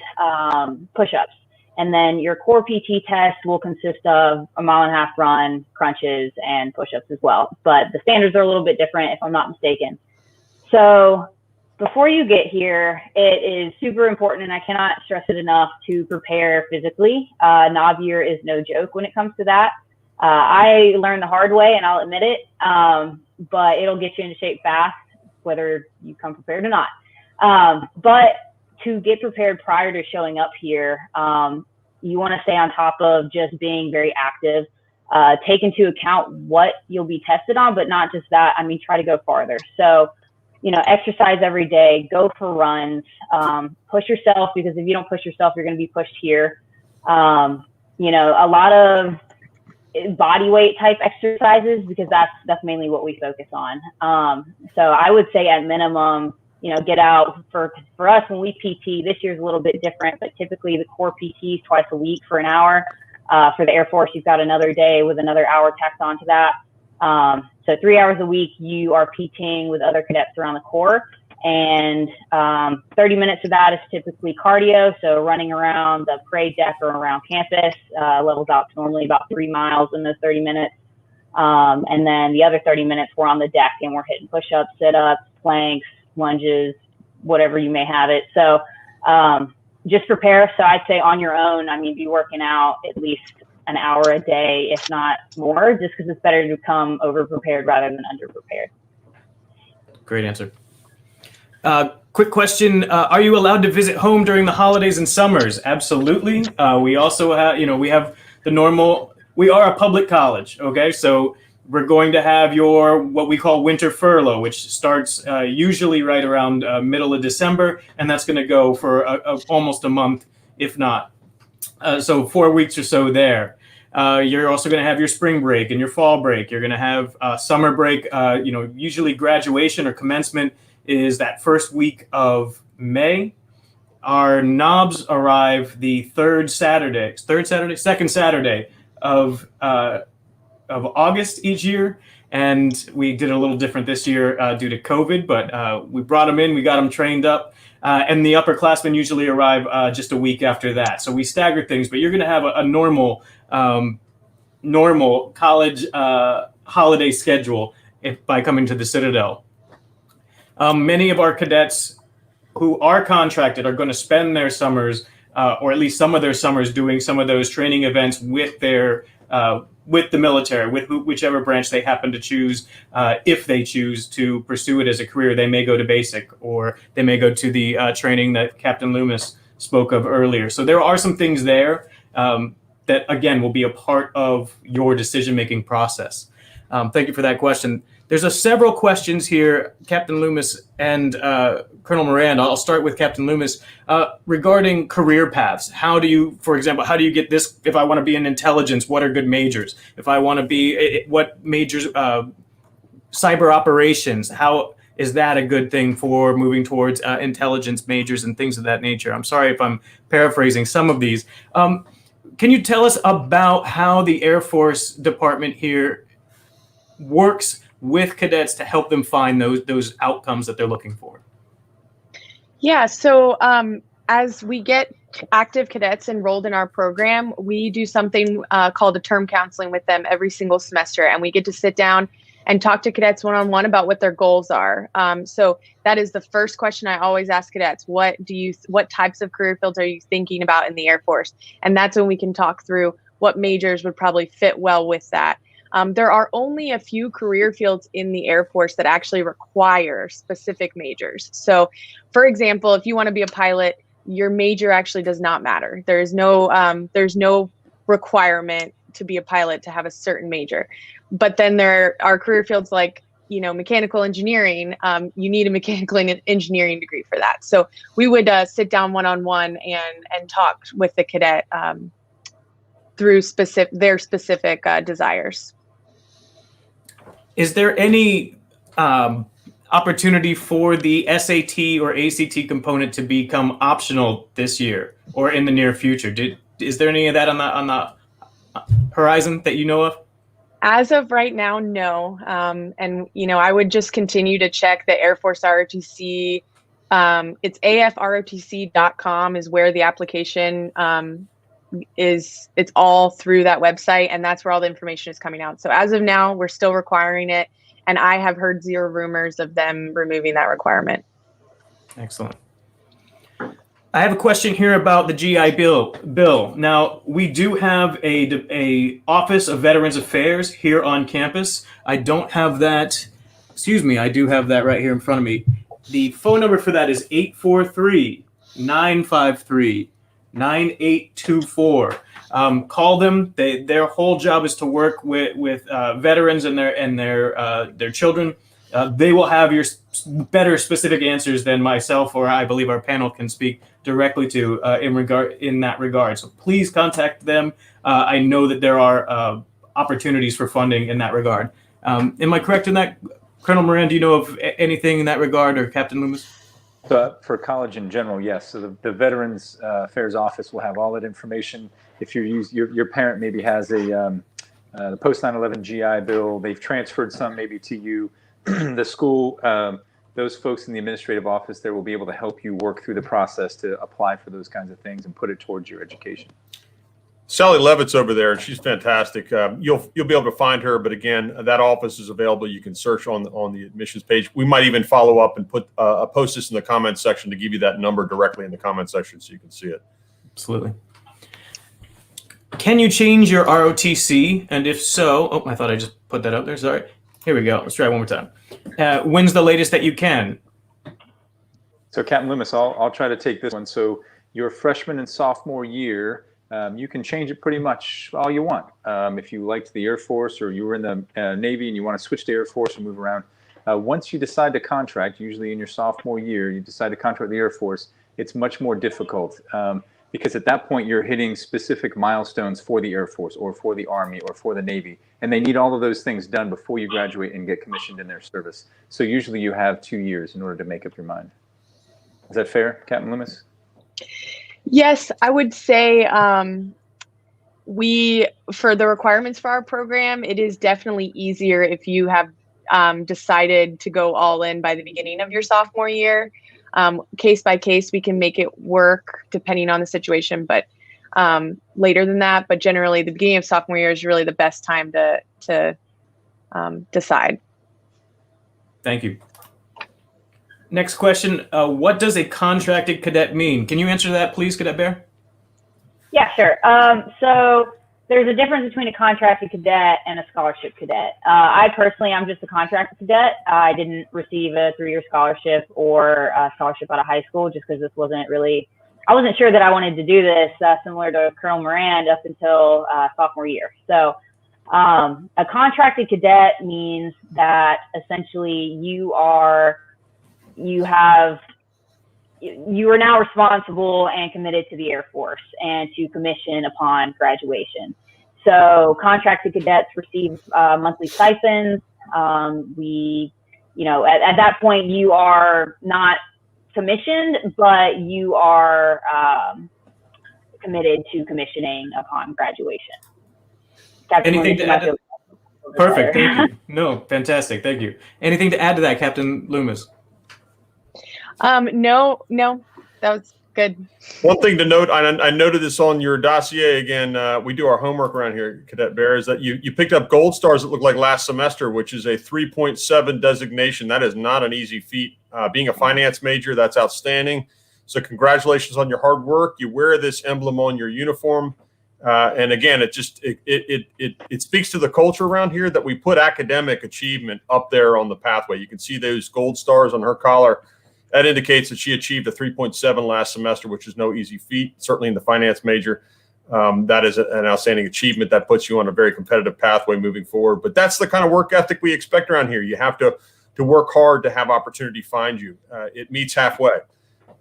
push-ups. And then your core PT test will consist of a 1.5-mile run, crunches, and push-ups as well. But the standards are a little bit different, if I'm not mistaken. So before you get here, it is super important, and I cannot stress it enough, to prepare physically. Knob year is no joke when it comes to that. I learned the hard way, and I'll admit it, but it'll get you into shape fast, whether you come prepared or not. But to get prepared prior to showing up here, you want to stay on top of just being very active. Take into account what you'll be tested on, but not just that. I mean, try to go farther. So, exercise every day, go for runs, push yourself, because if you don't push yourself, you're going to be pushed here. A lot of body weight type exercises, because that's mainly what we focus on. So I would say at minimum, get out for us when we PT. This year's a little bit different, but typically the core PT is twice a week for an hour. For the Air Force, you've got another day with another hour tacked onto that. So 3 hours a week, you are PTing with other cadets around the Corps, and 30 minutes of that is typically cardio, so running around the parade deck or around campus, levels out to normally about 3 miles in those 30 minutes. And then the other 30 minutes, we're on the deck and we're hitting push-ups, sit-ups, planks, lunges, whatever you may have it. So just prepare. So I'd say on your own, be working out at least an hour a day, if not more, just because it's better to come over-prepared rather than under-prepared. Great answer. Quick question. Are you allowed to visit home during the holidays and summers? Absolutely. We also have, we have the normal, we are a public college. Okay. So we're going to have what we call winter furlough, which starts usually right around middle of December. And that's going to go for almost a month, if not. So 4 weeks or so there. You're also going to have your spring break and your fall break. You're going to have summer break. Usually graduation or commencement is that first week of May. Our knobs arrive the second Saturday of August each year. And we did a little different this year due to COVID, but we brought them in, we got them trained up. And the upperclassmen usually arrive just a week after that. So we stagger things, but you're going to have a normal college holiday schedule by coming to the Citadel. Many of our cadets who are contracted are going to spend their summers, or at least some of their summers, doing some of those training events with the military, with whichever branch they happen to choose. If they choose to pursue it as a career, they may go to basic, or they may go to the training that Captain Loomis spoke of earlier. So there are some things there that, again, will be a part of your decision-making process. Thank you for that question. There's several questions here, Captain Loomis and Colonel Moran. I'll start with Captain Loomis regarding career paths. How do you get this? If I want to be in intelligence, what are good majors? If I want to be, what majors, cyber operations, how is that a good thing for moving towards intelligence majors and things of that nature? I'm sorry if I'm paraphrasing some of these. Can you tell us about how the Air Force Department here works with cadets to help them find those outcomes that they're looking for? Yeah, so as we get active cadets enrolled in our program, we do something called a term counseling with them every single semester, and we get to sit down and talk to cadets one-on-one about what their goals are. So that is the first question I always ask cadets: what types of career fields are you thinking about in the Air Force? And that's when we can talk through what majors would probably fit well with that. There are only a few career fields in the Air Force that actually require specific majors. So, for example, if you want to be a pilot, your major actually does not matter. There's no requirement to be a pilot to have a certain major. But then there are career fields like, mechanical engineering. You need a mechanical engineering degree for that. So we would sit down one-on-one and talk with the cadet through their specific desires. Is there any opportunity for the SAT or ACT component to become optional this year or in the near future? Is there any of that on the horizon that you know of? As of right now, no. And I would just continue to check the Air Force ROTC. It's AFROTC.com is where the application is. It's all through that website, and that's where all the information is coming out. So as of now, we're still requiring it, and I have heard zero rumors of them removing that requirement. Excellent. I have a question here about the GI Bill. Now, we do have a Office of Veterans Affairs here on campus. I don't have that. Excuse me, I do have that right here in front of me. The phone number for that is 843-953-9824. Call them. Their whole job is to work with veterans and their children. They will have your better specific answers than myself, or I believe our panel can speak directly to in that regard. So please contact them. I know that there are opportunities for funding in that regard. Am I correct in that, Colonel Moran? Do you know of anything in that regard, or Captain Loomis? For college in general, yes. So the Veterans Affairs Office will have all that information. If your parent maybe has the post 9/11 GI Bill, they've transferred some maybe to you. The school, those folks in the administrative office there will be able to help you work through the process to apply for those kinds of things and put it towards your education. Sally Levitt's over there, and she's fantastic. You'll be able to find her, but again, that office is available. You can search on the admissions page. We might even follow up and put post this in the comments section to give you that number directly in the comment section so you can see it. Absolutely. Can you change your ROTC? And if so, oh, I thought I just put that up there. Sorry. Here we go. Let's try it one more time. When's the latest that you can? So Captain Loomis, I'll try to take this one. So your freshman and sophomore year, you can change it pretty much all you want. If you liked the Air Force or you were in the Navy and you want to switch to Air Force and move around, once you decide to contract, usually in your sophomore year, you decide to contract with the Air Force, it's much more difficult because at that point you're hitting specific milestones for the Air Force or for the Army or for the Navy, and they need all of those things done before you graduate and get commissioned in their service. So usually you have 2 years in order to make up your mind. Is that fair, Captain Loomis? Yes, I would say for the requirements for our program, it is definitely easier if you have decided to go all in by the beginning of your sophomore year. Case by case, we can make it work depending on the situation, but later than that. But generally, the beginning of sophomore year is really the best time to decide. Thank you. Next question. What does a contracted cadet mean? Can you answer that, please, Cadet Bear? Yeah, sure. So there's a difference between a contracted cadet and a scholarship cadet. I personally, I'm just a contracted cadet. I didn't receive a 3-year scholarship or a scholarship out of high school just because this wasn't really, I wasn't sure that I wanted to do this similar to Colonel Moran up until sophomore year. So a contracted cadet means that essentially you are now responsible and committed to the Air Force and to commission upon graduation. So contracted cadets receive monthly stipends. At that point you are not commissioned, but you are committed to commissioning upon graduation. Captain Anything to add? Perfect. Better. Thank you. No, fantastic. Thank you. Anything to add to that, Captain Loomis? No, that was good. One thing to note, I noted this on your dossier again. We do our homework around here, Cadet Bear, is that you picked up gold stars that look like last semester, which is a 3.7 designation. That is not an easy feat. Being a finance major, that's outstanding. So congratulations on your hard work. You wear this emblem on your uniform. And again, it speaks to the culture around here that we put academic achievement up there on the pathway. You can see those gold stars on her collar. That indicates that she achieved a 3.7 last semester, which is no easy feat. Certainly in the finance major, that is an outstanding achievement. That puts you on a very competitive pathway moving forward. But that's the kind of work ethic we expect around here. You have to work hard to have opportunity find you. It meets halfway.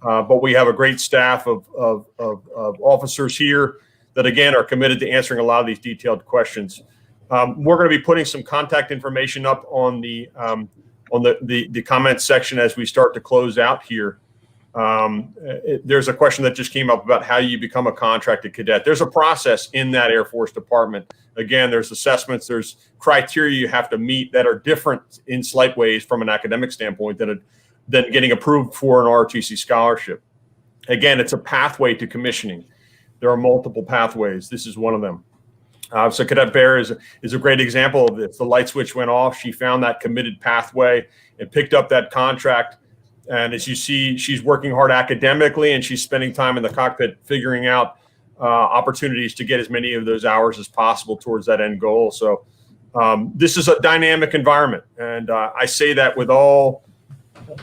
But we have a great staff of officers here that, again, are committed to answering a lot of these detailed questions. We're going to be putting some contact information up on the comment section as we start to close out here. There's a question that just came up about how you become a contracted cadet. There's a process in that Air Force Department. Again, there's assessments, there's criteria you have to meet that are different in slight ways from an academic standpoint than getting approved for an ROTC scholarship. Again, it's a pathway to commissioning. There are multiple pathways. This is one of them. So Cadet Bear is a great example of this. The light switch went off. She found that committed pathway and picked up that contract. And as you see, she's working hard academically, and she's spending time in the cockpit figuring out opportunities to get as many of those hours as possible towards that end goal. So this is a dynamic environment. And I say that with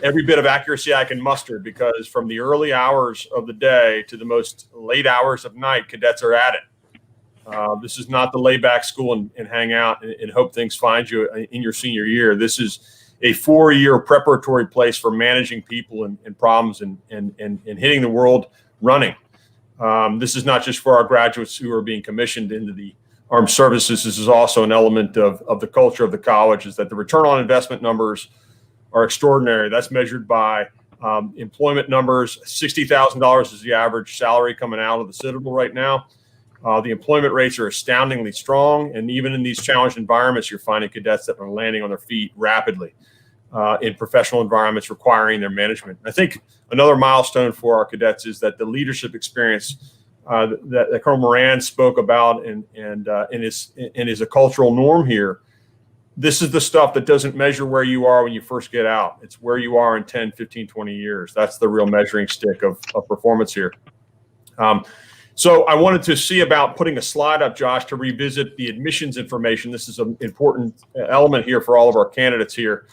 every bit of accuracy I can muster, because from the early hours of the day to the most late hours of night, cadets are at it. This is not the layback school and hang out and hope things find you in your senior year. This is a 4-year preparatory place for managing people and problems and hitting the world running. This is not just for our graduates who are being commissioned into the armed services. This is also an element of the culture of the college, is that the return on investment numbers are extraordinary. That's measured by employment numbers. $60,000 is the average salary coming out of the Citadel right now. The employment rates are astoundingly strong, and even in these challenged environments, you're finding cadets that are landing on their feet rapidly in professional environments requiring their management. I think another milestone for our cadets is that the leadership experience that Colonel Moran spoke about and is a cultural norm here. This is the stuff that doesn't measure where you are when you first get out. It's where you are in 10, 15, 20 years. That's the real measuring stick of performance here. So I wanted to see about putting a slide up, Josh, to revisit the admissions information. This is an important element here for all of our candidates here.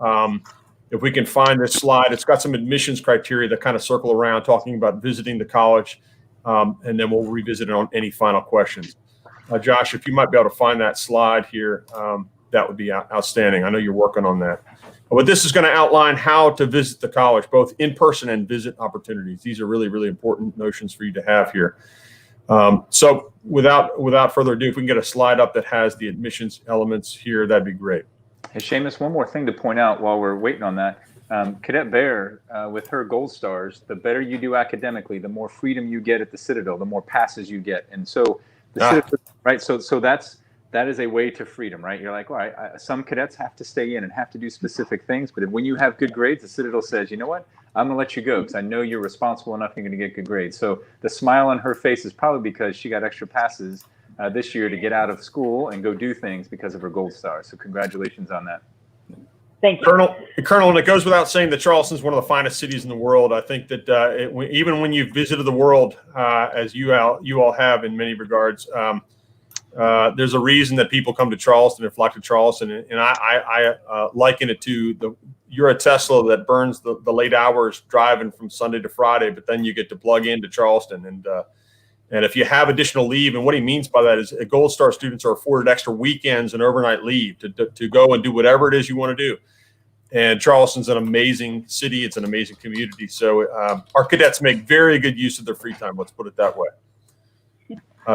If we can find this slide, it's got some admissions criteria that kind of circle around talking about visiting the college, and then we'll revisit it on any final questions. Josh, if you might be able to find that slide here, that would be outstanding. I know you're working on that. But this is going to outline how to visit the college, both in person and visit opportunities. These are really, really important notions for you to have here. So without further ado, if we can get a slide up that has the admissions elements here, that'd be great. Hey, Seamus, one more thing to point out while we're waiting on that. Cadet Bear, with her gold stars, the better you do academically, the more freedom you get at the Citadel, the more passes you get. And so the Citadel, right? So that is a way to freedom, right? You're like, well, some cadets have to stay in and have to do specific things. But when you have good grades, the Citadel says, you know what? I'm going to let you go because I know you're responsible enough and you're going to get good grades. So the smile on her face is probably because she got extra passes this year to get out of school and go do things because of her gold stars. So congratulations on that. Thank you. Colonel, and it goes without saying that Charleston's one of the finest cities in the world. I think that even when you've visited the world, as you all have in many regards, there's a reason that people come to Charleston and flock to Charleston. And I liken it to you're a Tesla that burns the late hours driving from Sunday to Friday, but then you get to plug into Charleston. And if you have additional leave, and what he means by that is Gold Star students are afforded extra weekends and overnight leave to go and do whatever it is you want to do. And Charleston's an amazing city. It's an amazing community. So our cadets make very good use of their free time. Let's put it that way.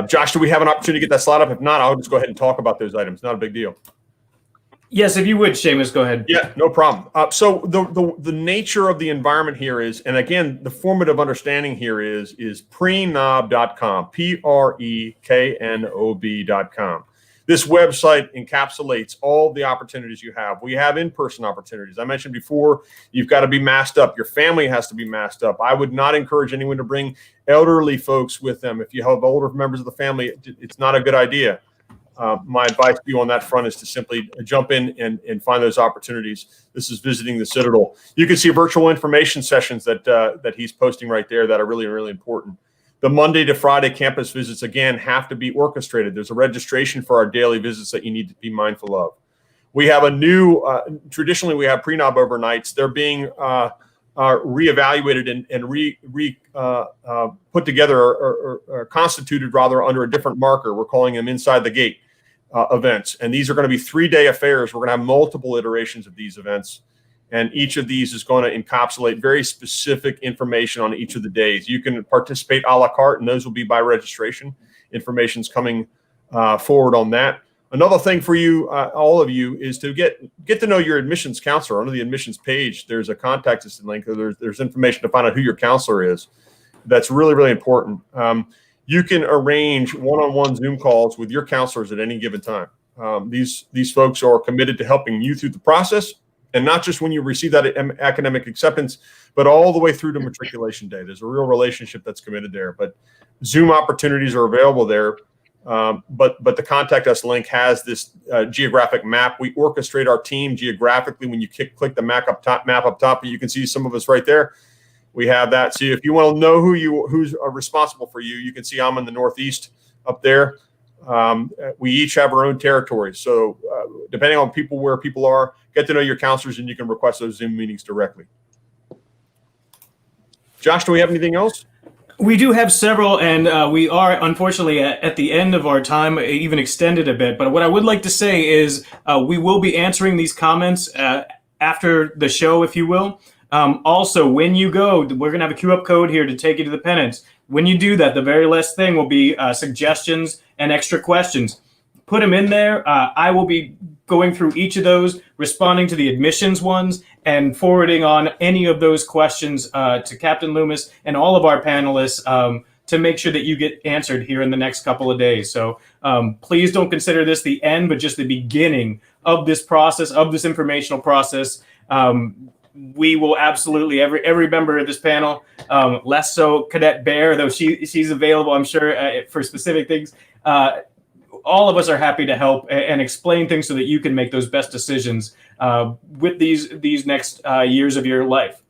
Josh, do we have an opportunity to get that slide up? If not, I'll just go ahead and talk about those items. Not a big deal. Yes, if you would, Seamus, go ahead. Yeah, no problem. So the nature of the environment here is, and again, the formative understanding here is preknob.com, PREKNOB.com. This website encapsulates all the opportunities you have. We have in-person opportunities. I mentioned before, you've got to be masked up. Your family has to be masked up. I would not encourage anyone to bring elderly folks with them. If you have older members of the family, it's not a good idea. My advice to you on that front is to simply jump in and find those opportunities. This is visiting the Citadel. You can see virtual information sessions that he's posting right there that are really, really important. The Monday to Friday campus visits, again, have to be orchestrated. There's a registration for our daily visits that you need to be mindful of. We have a new, traditionally we have pre-knob overnights. They're being reevaluated and put together or constituted rather under a different marker. We're calling them inside the gate events. And these are going to be 3-day affairs. We're going to have multiple iterations of these events. And each of these is going to encapsulate very specific information on each of the days. You can participate a la carte, and those will be by registration. Information's coming forward on that. Another thing for you, all of you, is to get to know your admissions counselor. Under the admissions page, there's a contact us link. There's information to find out who your counselor is. That's really, really important. You can arrange one-on-one Zoom calls with your counselors at any given time. These folks are committed to helping you through the process, and not just when you receive that academic acceptance, but all the way through to matriculation day. There's a real relationship that's committed there. But Zoom opportunities are available there. But the contact us link has this geographic map. We orchestrate our team geographically. When you click the map up top, you can see some of us right there. We have that. So if you want to know who's responsible for you, you can see I'm in the Northeast up there. We each have our own territories. So depending on where people are, get to know your counselors, and you can request those Zoom meetings directly. Josh, do we have anything else? We do have several, and we are unfortunately at the end of our time, even extended a bit. But what I would like to say is we will be answering these comments after the show, if you will. Also, when you go, we're going to have a QR code here to take you to the penance. When you do that, the very last thing will be suggestions and extra questions. Put them in there. I will be going through each of those, responding to the admissions ones, and forwarding on any of those questions to Captain Loomis and all of our panelists to make sure that you get answered here in the next couple of days. So please don't consider this the end, but just the beginning of this process, of this informational process. We will absolutely, every member of this panel, less so Cadet Bear, though she's available, I'm sure, for specific things. All of us are happy to help and explain things so that you can make those best decisions with these next years of your life.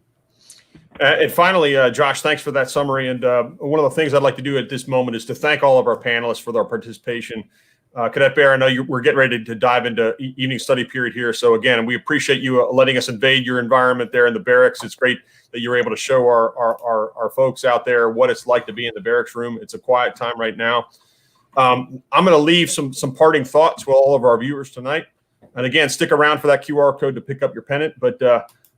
And finally, Josh, thanks for that summary. And one of the things I'd like to do at this moment is to thank all of our panelists for their participation. Cadet Bear, I know we're getting ready to dive into evening study period here. So again, we appreciate you letting us invade your environment there in the barracks. It's great that you're able to show our folks out there what it's like to be in the barracks room. It's a quiet time right now. I'm going to leave some parting thoughts with all of our viewers tonight. And again, stick around for that QR code to pick up your pennant. But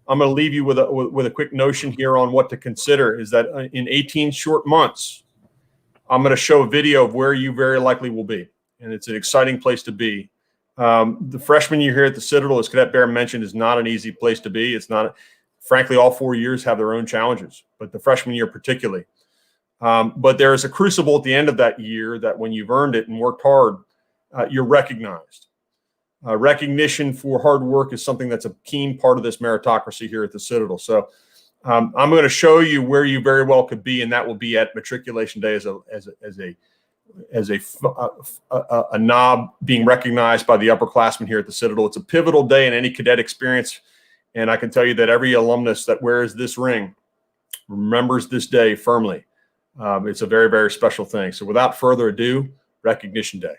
I'm going to leave you with a quick notion here on what to consider is that in 18 short months, I'm going to show a video of where you very likely will be. And it's an exciting place to be. The freshman year here at the Citadel, as Cadet Bear mentioned, is not an easy place to be. It's not, frankly, all 4 years have their own challenges, but the freshman year particularly. But there is a crucible at the end of that year that when you've earned it and worked hard, you're recognized. Recognition for hard work is something that's a keen part of this meritocracy here at the Citadel. So I'm going to show you where you very well could be, and that will be at matriculation day as a knob being recognized by the upperclassmen here at the Citadel. It's a pivotal day in any cadet experience, and I can tell you that every alumnus that wears this ring remembers this day firmly. It's a very, very special thing. So without further ado, Recognition Day.